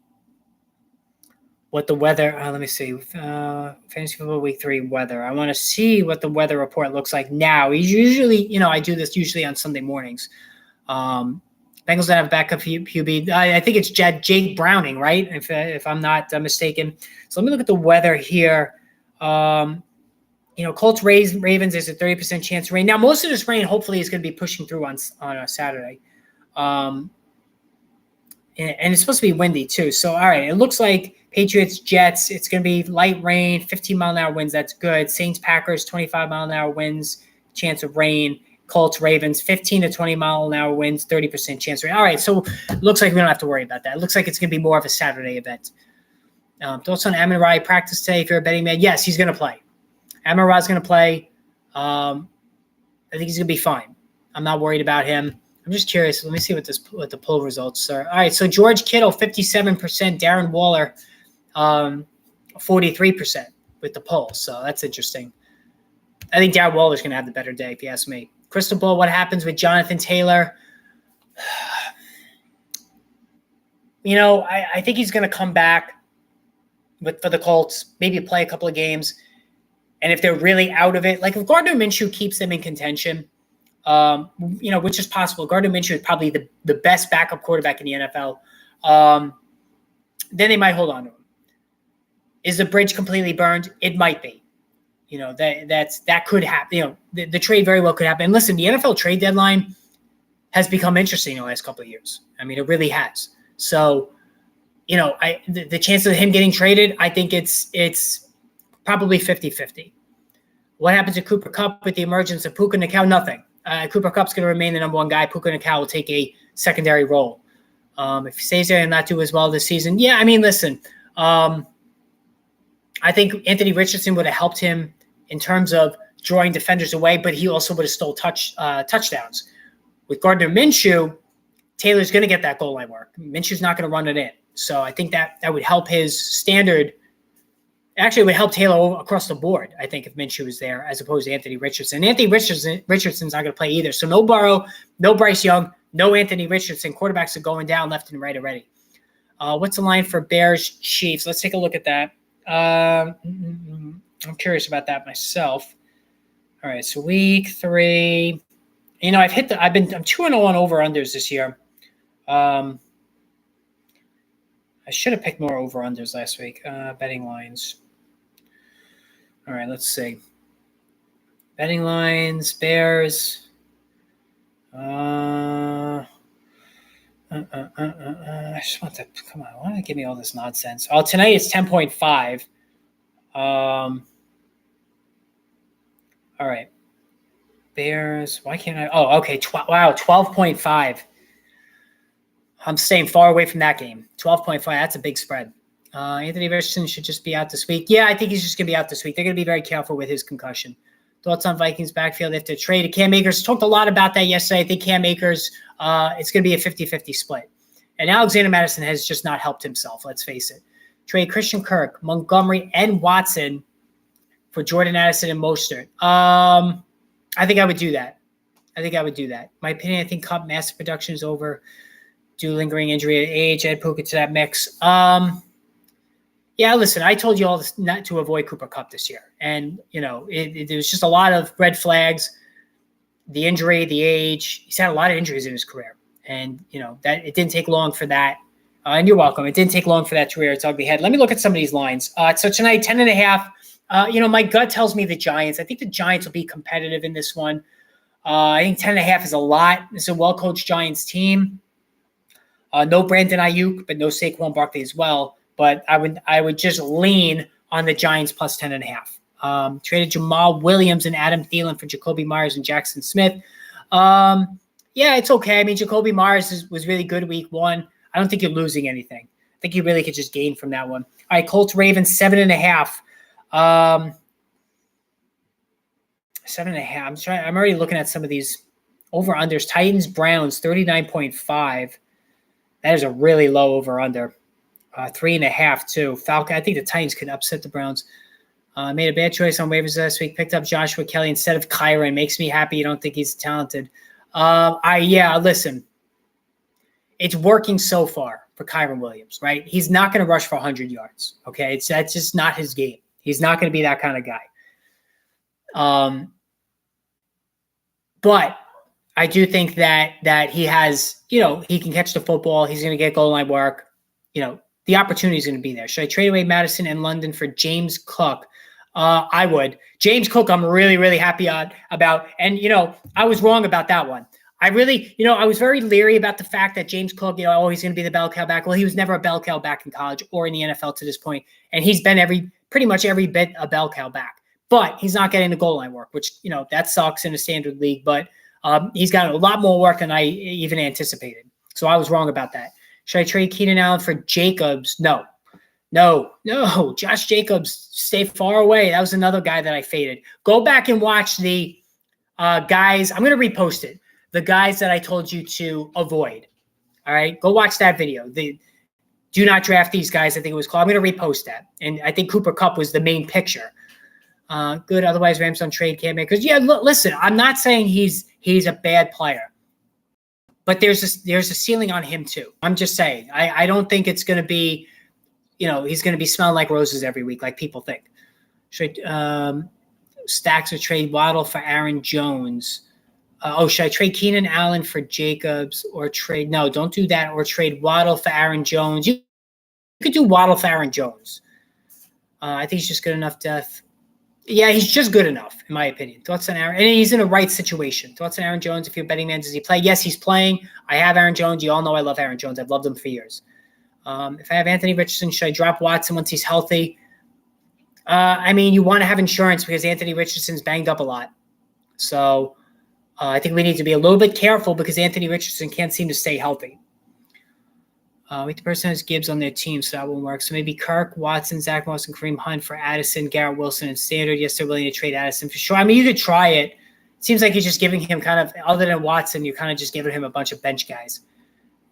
weather. Let me see. Fantasy Football Week 3 weather. I want to see what the weather report looks like now. Usually, I do this usually on Sunday mornings. Bengals don't have backup QB. I think it's Jake Browning, right? If I'm not mistaken. So let me look at the weather here. Colts Ravens. There's a 30% chance of rain. Now, most of this rain hopefully is going to be pushing through on a Saturday. And it's supposed to be windy too. So, all right, it looks like Patriots, Jets, it's going to be light rain, 15-mile-an-hour winds. That's good. Saints, Packers, 25-mile-an-hour winds, chance of rain. Colts, Ravens, 15 to 20-mile-an-hour winds, 30% chance of rain. All right, so it looks like we don't have to worry about that. It looks like it's going to be more of a Saturday event. Thoughts on Amon-Ra practice today if you're a betting man? Yes, he's going to play. Amon-Ra's going to play. I think he's going to be fine. I'm not worried about him. I'm just curious. Let me see what the poll results are. All right, so George Kittle, 57%. Darren Waller, 43% with the poll. So that's interesting. I think Darren Waller's going to have the better day, if you ask me. Crystal ball, what happens with Jonathan Taylor? I think he's going to come back for the Colts, maybe play a couple of games. And if they're really out of it, like if Gardner Minshew keeps them in contention, which is possible. Gardner Minshew is probably the best backup quarterback in the NFL. Then they might hold on to him. Is the bridge completely burned? It might be. That could happen. The trade very well could happen. And listen, the NFL trade deadline has become interesting in the last couple of years. I mean, it really has. So, the chances of him getting traded, I think it's probably 50-50. What happens to Cooper Kupp with the emergence of Puka Nacua? Nothing. Cooper Kupp's going to remain the number one guy. Puka Nacua will take a secondary role. If he stays there and not do as well this season, yeah, I mean, listen, I think Anthony Richardson would have helped him in terms of drawing defenders away, but he also would have stole touchdowns. With Gardner Minshew, Taylor's going to get that goal line work. Minshew's not going to run it in. So I think that would help his standard. Actually, it would help Taylor across the board, I think, if Minshew was there, as opposed to Anthony Richardson. Anthony Richardson's not going to play either. So no Burrow, no Bryce Young, no Anthony Richardson. Quarterbacks are going down left and right already. What's the line for Bears Chiefs? Let's take a look at that. I'm curious about that myself. All right, so week 3. I'm 2-0 on over-unders this year. I should have picked more over-unders last week. Betting lines. All right, let's see. Betting lines, Bears. I just want to – come on. Why don't they give me all this nonsense? Oh, tonight it's 10.5. All right. Bears. Why can't I – oh, okay. 12.5. I'm staying far away from that game. 12.5. That's a big spread. Anthony Richardson should just be out this week. Yeah, I think he's just going to be out this week. They're going to be very careful with his concussion. Thoughts on Vikings backfield if they trade Cam Akers? Talked a lot about that yesterday. I think Cam Akers, it's going to be a 50-50 split. And Alexander Madison has just not helped himself, let's face it. Trade Christian Kirk, Montgomery, and Watson for Jordan Addison and Mostert. I think I would do that. My opinion, I think Kupp massive production is over. Due lingering injury at age, add Puka to that mix. Yeah, listen, I told you all this, not to avoid Cooper Kupp this year. And, there was just a lot of red flags, the injury, the age. He's had a lot of injuries in his career. And, that it didn't take long for that. And you're welcome. It didn't take long for that to rear its ugly head. Let me look at some of these lines. So tonight, 10.5. My gut tells me the Giants. I think the Giants will be competitive in this one. I think 10.5 is a lot. It's a well-coached Giants team. No Brandon Ayuk, but no Saquon Barkley as well. But I would just lean on the Giants plus 10.5. Traded Jamal Williams and Adam Thielen for Jacoby Myers and Jackson Smith. Yeah, it's okay. I mean, Jacoby Myers was really good week 1. I don't think you're losing anything. think you really could just gain from that one. All right, Colts Ravens 7.5. 7.5. I'm already looking at some of these over unders. Titans Browns 39.5. That is a really low over under. 3.5 too. Falcon. I think the Titans could upset the Browns. Made a bad choice on waivers last week. Picked up Joshua Kelly instead of Kyron. Makes me happy. You don't think he's talented. Listen. It's working so far for Kyron Williams, right? He's not going to rush for 100 yards. Okay, that's just not his game. He's not going to be that kind of guy. But I do think that he has, he can catch the football. He's going to get goal line work. The opportunity is going to be there. Should I trade away Madison and London for James Cook? I would. James Cook, I'm really, really happy about. And, I was wrong about that one. I really, I was very leery about the fact that James Cook, he's going to be the bell cow back. Well, he was never a bell cow back in college or in the NFL to this point. And he's been pretty much every bit a bell cow back. But he's not getting the goal line work, which, that sucks in a standard league. But he's got a lot more work than I even anticipated. So I was wrong about that. Should I trade Keenan Allen for Jacobs? No. Josh Jacobs, stay far away. That was another guy that I faded. Go back and watch the guys. I'm going to repost it. The guys that I told you to avoid. All right. Go watch that video. Do not draft these guys. I think it was called. I'm going to repost that. And I think Cooper Kupp was the main picture. Good. Otherwise, Rams on trade can't make. Because, listen, I'm not saying he's a bad player. But there's a ceiling on him, too. I'm just saying. I don't think it's going to be, he's going to be smelling like roses every week like people think. Should Stacks or trade Waddle for Aaron Jones? Should I trade Keenan Allen for Jacobs or trade? No, don't do that. Or trade Waddle for Aaron Jones. You could do Waddle for Aaron Jones. I think he's just good enough depth. Yeah, he's just good enough, in my opinion. Thoughts on Aaron? And he's in the right situation. Thoughts on Aaron Jones? If you're a betting man, does he play? Yes, he's playing. I have Aaron Jones. You all know I love Aaron Jones. I've loved him for years. If I have Anthony Richardson, should I drop Watson once he's healthy? You want to have insurance because Anthony Richardson's banged up a lot. So I think we need to be a little bit careful because Anthony Richardson can't seem to stay healthy. The person has Gibbs on their team, so that won't work. So maybe Kirk, Watson, Zach Moss, and Kareem Hunt for Addison, Garrett Wilson, and Standard. Yes, they're willing to trade Addison for sure. You could try it. It seems like you're just giving him kind of, other than Watson, you're kind of just giving him a bunch of bench guys.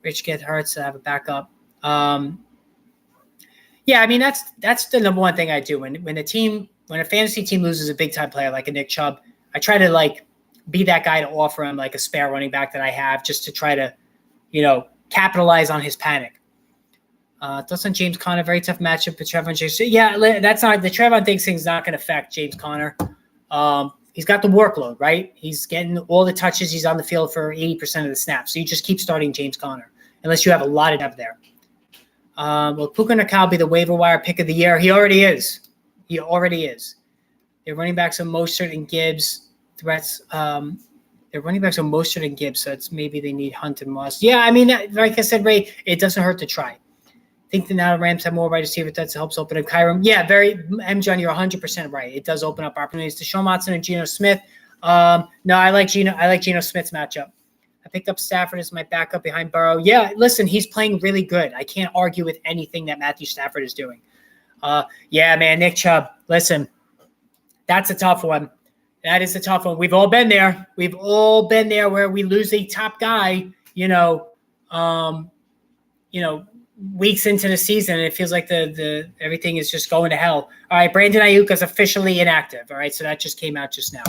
Rich get hurt, so I have a backup. That's the number one thing I do. When a fantasy team loses a big time player like a Nick Chubb, I try to be that guy to offer him a spare running back that I have just to try to, capitalize on his panic. Thoughts on James Conner? Very tough matchup with Trevor and Chase. Yeah, that's not the Trevor thing's not going to affect James Conner. He's got the workload, right? He's getting all the touches. He's on the field for 80% of the snaps. So you just keep starting James Conner unless you have a lot of depth there. Will Puka Nakal be the waiver wire pick of the year? He already is. They're running backs on Mostert and Gibbs. Threats. They're running backs on Mostert and Gibbs, so it's maybe they need Hunt and Moss. Yeah, like I said, Ray, it doesn't hurt to try. I think that now the Rams have more wide receiver that helps open up Kyron. Yeah, John, you're 100% right. It does open up opportunities to Deshaun Watson and Geno Smith. No, I like Geno Smith's matchup. I picked up Stafford as my backup behind Burrow. Yeah, listen, he's playing really good. I can't argue with anything that Matthew Stafford is doing. Nick Chubb, listen, that's a tough one. That is a tough one. We've all been there. Where we lose a top guy, weeks into the season, and it feels like the everything is just going to hell. All right, Brandon Ayuk is officially inactive. All right, so that just came out just now.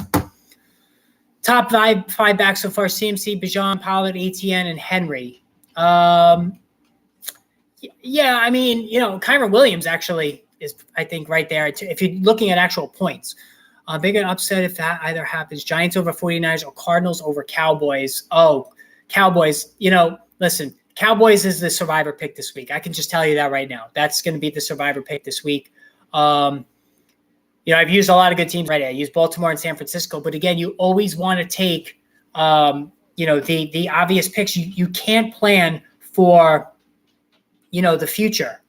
Top five backs so far: CMC, Bijan, Pollard, Etienne, and Henry. Kyron Williams actually is, I think, right there. If you're looking at actual points. Big an upset if that either happens. Giants over 49ers or Cardinals over Cowboys. Oh, Cowboys. Listen, Cowboys is the survivor pick this week. I can just tell you that right now. That's going to be the survivor pick this week. I've used a lot of good teams right now. I used Baltimore and San Francisco. But again, you always want to take, the obvious picks. You can't plan for, the future.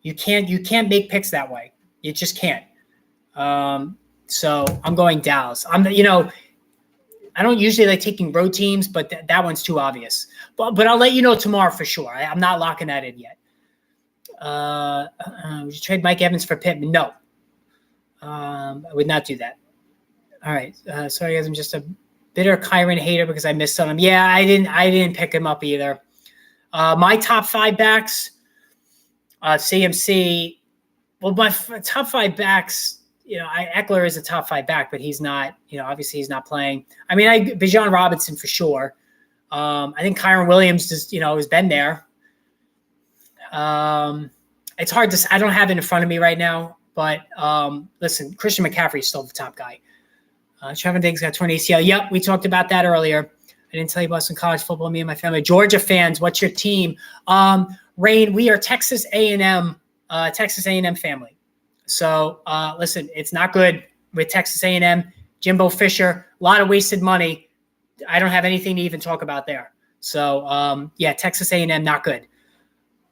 You can't make picks that way. You just can't. So I'm going Dallas. I don't usually like taking road teams, but that one's too obvious. But I'll let you know tomorrow for sure. I'm not locking that in yet. Would you trade Mike Evans for Pittman? No. I would not do that. All right. Sorry, guys. I'm just a bitter Kyron hater because I missed on him. Yeah, I didn't pick him up either. My top 5 backs, CMC. Well, my top 5 backs, Eckler is a top 5 back, but he's not, obviously he's not playing. I mean, Bijan Robinson for sure. I think Kyron Williams just, has been there. It's hard to, I don't have it in front of me right now, but listen, Christian McCaffrey is still the top guy. Trevor Diggs got torn ACL. Yep, we talked about that earlier. I didn't tell you about some college football. Me and my family, Georgia fans. What's your team? Rain, we are Texas A&M family. So listen, it's not good with Texas A&M. Jimbo Fisher, a lot of wasted money. I don't have anything to even talk about there. So yeah, Texas A&M, not good.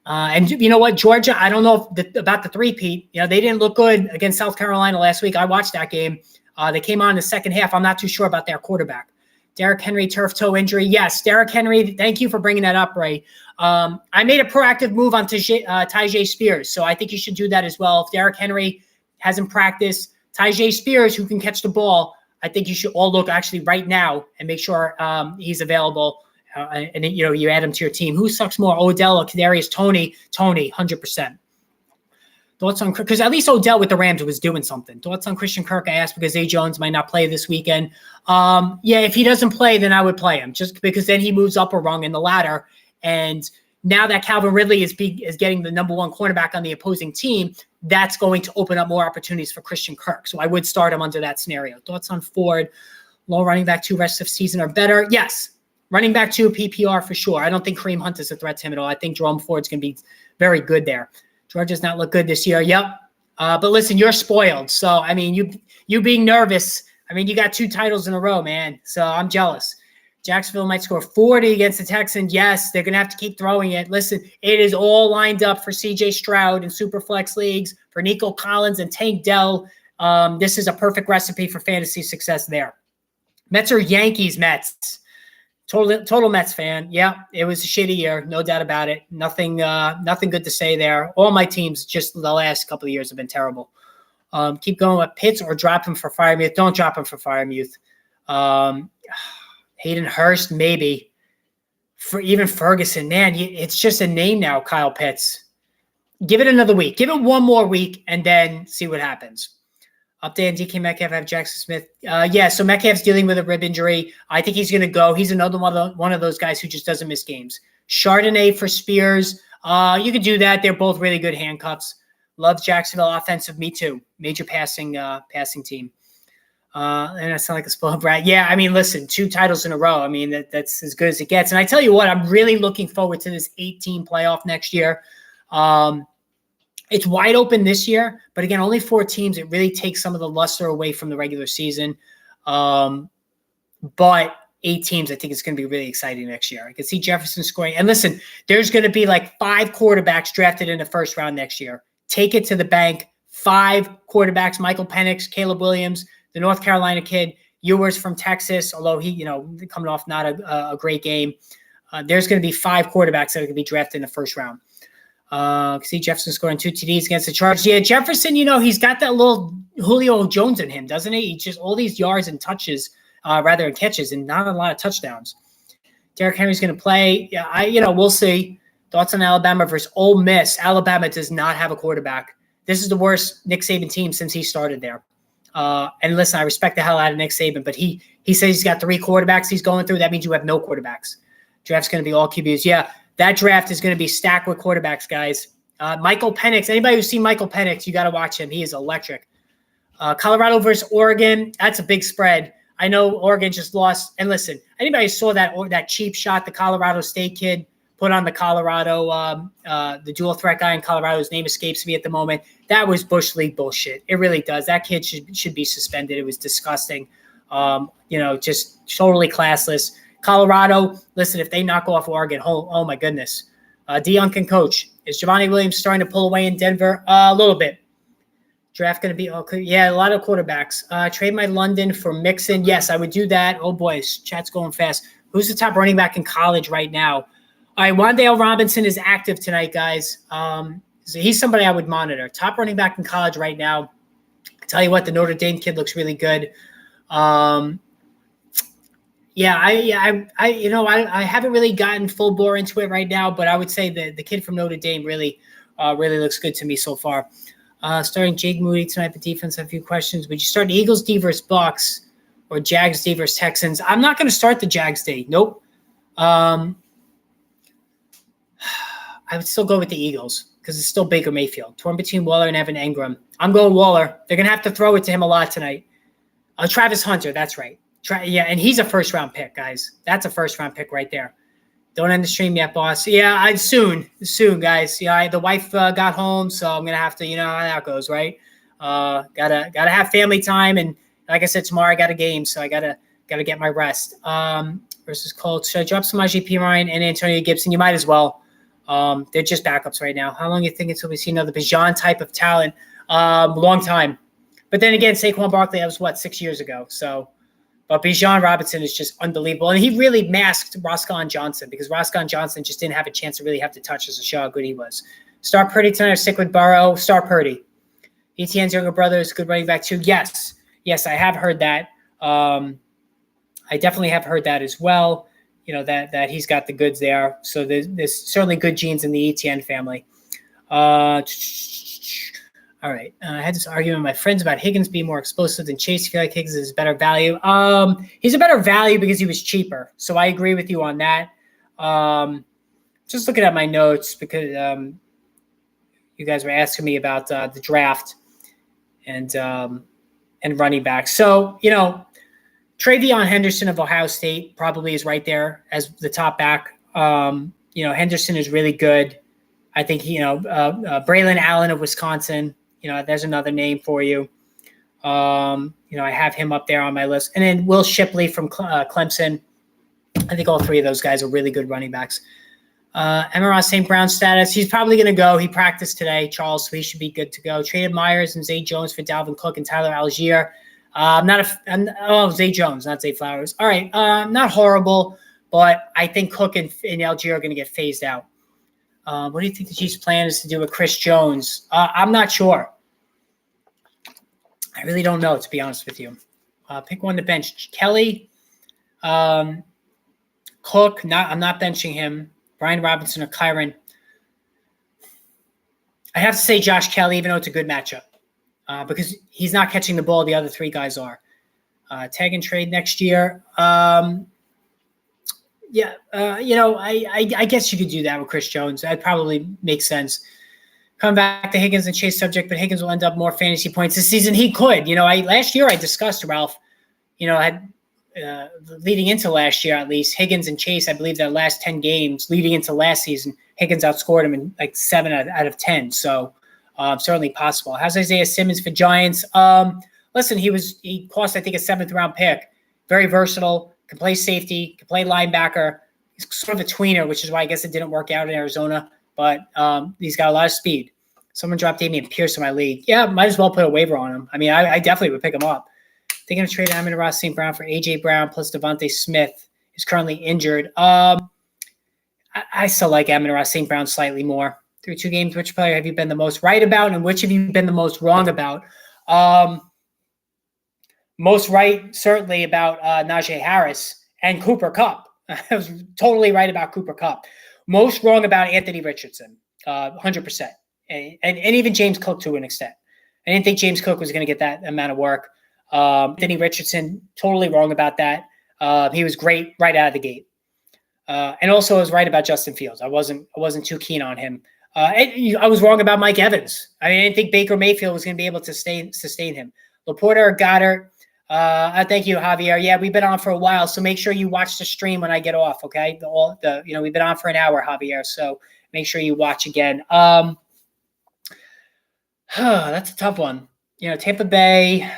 And you know what, Georgia, I don't know about the three-peat. They didn't look good against South Carolina last week. I watched that game. They came on in the second half. I'm not too sure about their quarterback. Derrick Henry, turf toe injury. Yes, Derrick Henry, thank you for bringing that up, Ray. I made a proactive move on Tyjae Spears, so I think you should do that as well. If Derrick Henry hasn't practiced, Tyjae Spears, who can catch the ball, I think you should all look actually right now and make sure he's available. And you add him to your team. Who sucks more, Odell or Kadarius Toney? Toney, 100%. Thoughts on, because at least Odell with the Rams was doing something. Thoughts on Christian Kirk? I asked because Zay Jones might not play this weekend. Yeah, if he doesn't play, then I would play him just because then he moves up a rung in the ladder. And now that Calvin Ridley is getting the number 1 cornerback on the opposing team, that's going to open up more opportunities for Christian Kirk. So I would start him under that scenario. Thoughts on Ford? Low running back 2 rest of season are better. Yes. Running back 2 PPR for sure. I don't think Kareem Hunt is a threat to him at all. I think Jerome Ford's going to be very good there. Georgia's not look good this year. Yep. But listen, you're spoiled. So, I mean, you being nervous, I mean, you got 2 titles in a row, man. So I'm jealous. Jacksonville might score 40 against the Texans. Yes, they're going to have to keep throwing it. Listen, it is all lined up for C.J. Stroud in Superflex leagues, for Nico Collins and Tank Dell. This is a perfect recipe for fantasy success there. Mets or Yankees? Mets. Total Mets fan. Yeah, it was a shitty year, no doubt about it. Nothing good to say there. All my teams just the last couple of years have been terrible. Keep going with Pitts or drop him for Firemuth. Don't drop him for Firemuth. Hayden Hurst, maybe. For even Ferguson, man, it's just a name now, Kyle Pitts. Give it another week. Give it 1 more week and then see what happens. Update on DK Metcalf, have Jackson Smith. Yeah, so Metcalf's dealing with a rib injury. I think he's going to go. He's another one of those guys who just doesn't miss games. Chardonnay for Spears. You could do that. They're both really good handcuffs. Love Jacksonville offensive. Me too. Major passing team. And I sound like a spoiled brat. Yeah, I mean, listen, 2 titles in a row. I mean, that's as good as it gets. And I tell you what, I'm really looking forward to this 8-team playoff next year. It's wide open this year, but again, only 4 teams. It really takes some of the luster away from the regular season. But 8 teams, I think it's going to be really exciting next year. I can see Jefferson scoring. And listen, there's going to be like 5 quarterbacks drafted in the first round next year. Take it to the bank. 5 quarterbacks, Michael Penix, Caleb Williams, the North Carolina kid, Ewers from Texas, although he, coming off not a great game. There's going to be 5 quarterbacks that are going to be drafted in the first round. See Jefferson scoring 2 TDs against the Chargers. Yeah, Jefferson, he's got that little Julio Jones in him, doesn't he? He just all these yards and touches, rather than catches, and not a lot of touchdowns. Derrick Henry's going to play. Yeah, we'll see. Thoughts on Alabama versus Ole Miss. Alabama does not have a quarterback. This is the worst Nick Saban team since he started there. And listen, I respect the hell out of Nick Saban, but he says he's got 3 quarterbacks he's going through. That means you have no quarterbacks. Draft's going to be all QBs. Yeah. That draft is going to be stacked with quarterbacks, guys. Michael Penix. Anybody who's seen Michael Penix, you got to watch him. He is electric. Colorado versus Oregon. That's a big spread. I know Oregon just lost. And listen, anybody saw that cheap shot the Colorado State kid put on the Colorado, the dual threat guy in Colorado, whose name escapes me at the moment. That was Bush League bullshit. It really does. That kid should be suspended. It was disgusting. Just totally classless. Colorado, listen, if they knock off Oregon, oh my goodness. Deion can coach. Is Javonte Williams starting to pull away in Denver? A little bit. Draft going to be a lot of quarterbacks. Trade my London for Mixon. Yes, I would do that. Oh boy, chat's going fast. Who's the top running back in college right now? All right, Wan'Dale Robinson is active tonight, guys. he's somebody I would monitor. Top running back in college right now. I tell you what, the Notre Dame kid looks really good. I haven't really gotten full bore into it right now, but I would say the kid from Notre Dame really looks good to me so far. Starting Jake Moody tonight, the defense. I have a few questions. Would you start Eagles D versus Bucks or Jags D versus Texans? I'm not going to start the Jags D. Nope. I would still go with the Eagles because it's still Baker Mayfield. Torn between Waller and Evan Engram. I'm going Waller. They're going to have to throw it to him a lot tonight. Travis Hunter, that's right. And he's a first-round pick, guys. That's a first-round pick right there. Don't end the stream yet, boss. Yeah, soon, guys. Yeah, the wife got home, so I'm going to have to, how that goes, right? Gotta have family time, and like I said, tomorrow I got a game, so I gotta get my rest. Versus Colts. Should I drop some IGP Ryan and Antonio Gibson? You might as well. They're just backups right now. How long do you think until we see another Bijan type of talent? Long time. But then again, Saquon Barkley, that was 6 years ago. So, but Bijan Robinson is just unbelievable. And he really masked Roscoe Johnson because Roscoe Johnson just didn't have a chance to really have to touch as a show how good he was. Start Purdy tonight or stick with Burrow? Start Purdy. ETN's younger brother is a good running back too. Yes, I have heard that. I definitely have heard that as well. That he's got the goods there. So there's certainly good genes in the ETN family. All right. I had this argument with my friends about Higgins being more explosive than Chase. I feel like Higgins is better value. He's a better value because he was cheaper. So I agree with you on that. Just looking at my notes because you guys were asking me about the draft and running back. So, TreVeyon Henderson of Ohio State probably is right there as the top back. Henderson is really good. I think, Braylon Allen of Wisconsin, there's another name for you. I have him up there on my list. And then Will Shipley from Clemson. I think all three of those guys are really good running backs. Amon-Ra St. Brown status. He's probably going to go. He practiced today, Charles, so he should be good to go. Traded Myers and Zay Jones for Dalvin Cook and Tyler Algier. Zay Jones, not Zay Flowers. All right, not horrible, but I think Cook and Algier are going to get phased out. What do you think the Chiefs' plan is to do with Chris Jones? I'm not sure. I really don't know, to be honest with you. Pick one to bench. Kelly, Cook. I'm not benching him. Brian Robinson or Kyron. I have to say Josh Kelly, even though it's a good matchup, because he's not catching the ball. The other three guys are. Tag and trade next year. I guess you could do that with Chris Jones. That probably makes sense. Come back to Higgins and Chase subject, but Higgins will end up more fantasy points this season. He could. Last year I discussed, Ralph, leading into last year at least, Higgins and Chase, I believe their last 10 games leading into last season, Higgins outscored him in like 7 out of 10. So certainly possible. How's Isaiah Simmons for Giants? Listen, he cost, I think, a 7th round pick. Very versatile. Can play safety, can play linebacker. He's sort of a tweener, which is why I guess it didn't work out in Arizona. But he's got a lot of speed. Someone dropped Damian Pierce in my league. Yeah, might as well put a waiver on him. I mean, I definitely would pick him up. Thinking of trading Amon-Ra St. Brown for A.J. Brown plus Devontae Smith, who's currently injured. I still like Amon-Ra St. Brown slightly more. Through 2 games, which player have you been the most right about and which have you been the most wrong about? Most right, certainly, about Najee Harris and Cooper Kupp. I was totally right about Cooper Kupp. Most wrong about Anthony Richardson, 100%. And even James Cook to an extent. I didn't think James Cook was going to get that amount of work. Anthony Richardson, totally wrong about that. He was great right out of the gate. And also I was right about Justin Fields. I wasn't too keen on him. I was wrong about Mike Evans. I didn't think Baker Mayfield was going to be able to sustain him. Laporta, Goddard. Thank you, Javier. Yeah, we've been on for a while, so make sure you watch the stream when I get off. Okay, we've been on for an hour, Javier. So make sure you watch again. That's a tough one. Tampa Bay.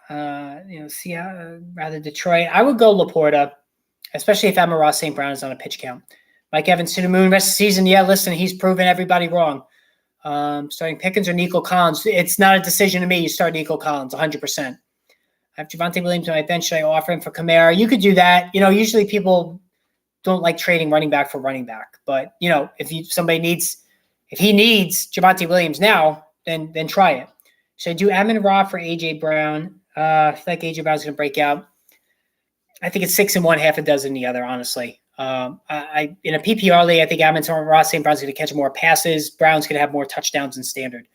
Rather Detroit. I would go Laporta, especially if Amon-Ra St. Brown is on a pitch count. Mike Evans to the moon rest of the season. Yeah, listen, he's proven everybody wrong. Starting Pickens or Nico Collins. It's not a decision to me. You start Nico Collins, 100%. I have Javonte Williams on my bench. Should I offer him for Kamara? You could do that. Usually people don't like trading running back for running back. But, if somebody needs If he needs Javonte Williams now, then try it. Should I do Amon-Ra for A.J. Brown? I feel like A.J. Brown's going to break out. I think it's 6 in one, half a dozen the other, honestly. I in a PPR league, I think Amon-Ra St. Brown's going to catch more passes. Brown's going to have more touchdowns than standard.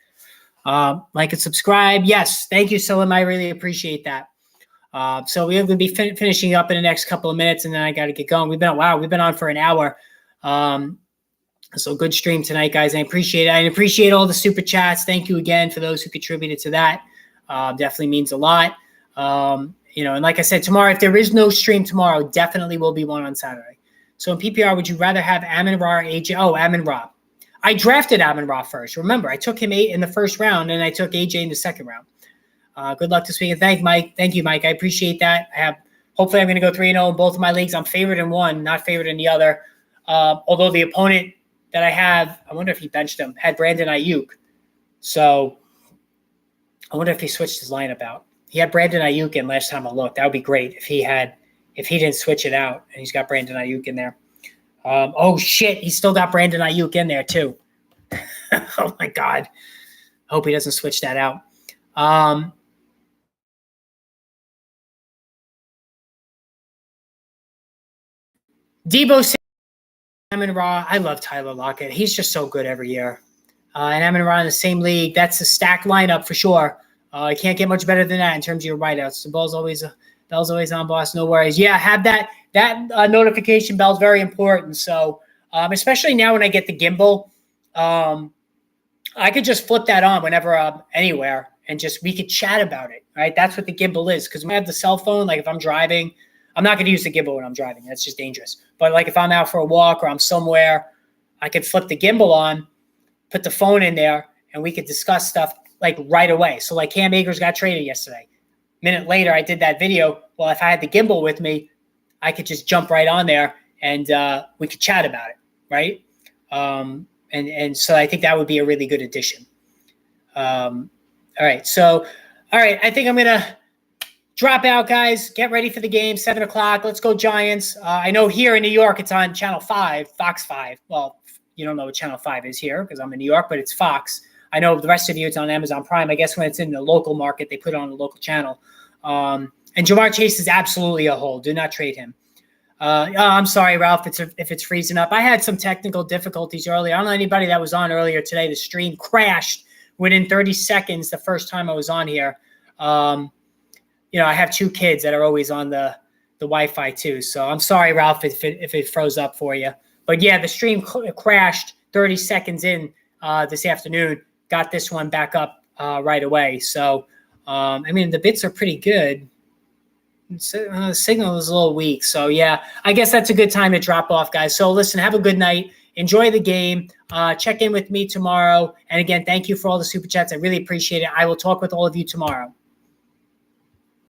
Like and subscribe. Yes, thank you, Salim. I really appreciate that. So we're going to be finishing up in the next couple of minutes, and then I got to get going. We've been on for an hour. So good stream tonight, guys. I appreciate it. I appreciate all the super chats. Thank you again for those who contributed to that. Definitely means a lot. And like I said, tomorrow, if there is no stream tomorrow, definitely will be one on Saturday. So in PPR, would you rather have Amon-Ra or AJ? Oh, Amon-Ra. I drafted Amon-Ra first. Remember, I took him 8 in the first round, and I took AJ in the second round. Good luck this week. And thank you, Mike. I appreciate that. Hopefully I'm going to go 3-0 in both of my leagues. I'm favored in one, not favored in the other. Although the opponent that I have, I wonder if he benched him, had Brandon Ayuk. So I wonder if he switched his lineup out. He had Brandon Ayuk in last time I looked. That would be great if he didn't switch it out and he's got Brandon Ayuk in there. Oh shit, he's still got Brandon Ayuk in there too. Oh my God. Hope he doesn't switch that out. Debo Amon-Ra, I love Tyler Lockett. He's just so good every year. And Amon-Ra in the same league. That's a stacked lineup for sure. You can't get much better than that in terms of your wideouts. The bell's always on, boss. No worries. Yeah, have that notification bell is very important. So especially now when I get the gimbal, I could just flip that on whenever I'm anywhere and we could chat about it. Right? That's what the gimbal is. Because when I have the cell phone, like if I'm driving, I'm not going to use the gimbal when I'm driving. That's just dangerous. But like if I'm out for a walk or I'm somewhere, I could flip the gimbal on, put the phone in there, and we could discuss stuff like right away. So like Cam Akers got traded yesterday. A minute later, I did that video. Well, if I had the gimbal with me, I could just jump right on there and we could chat about it, right? And so I think that would be a really good addition. All right. I think I'm going to drop out, guys. Get ready for the game, 7 o'clock. Let's go Giants. I know here in New York, it's on Channel 5, Fox 5. Well, you don't know what Channel 5 is here because I'm in New York, but it's Fox. I know the rest of you, it's on Amazon Prime. I guess when it's in the local market, they put it on the local channel. And Jamar Chase is absolutely a hold. Do not trade him. I'm sorry, Ralph, if it's freezing up. I had some technical difficulties earlier. I don't know anybody that was on earlier today. The stream crashed within 30 seconds the first time I was on here. I have 2 kids that are always on the Wi-Fi too. So I'm sorry, Ralph, if it froze up for you. But yeah, the stream crashed 30 seconds in this afternoon. Got this one back up right away. So, the bits are pretty good. The signal is a little weak. So, yeah, I guess that's a good time to drop off, guys. So, listen, have a good night. Enjoy the game. Check in with me tomorrow. And, again, thank you for all the super chats. I really appreciate it. I will talk with all of you tomorrow.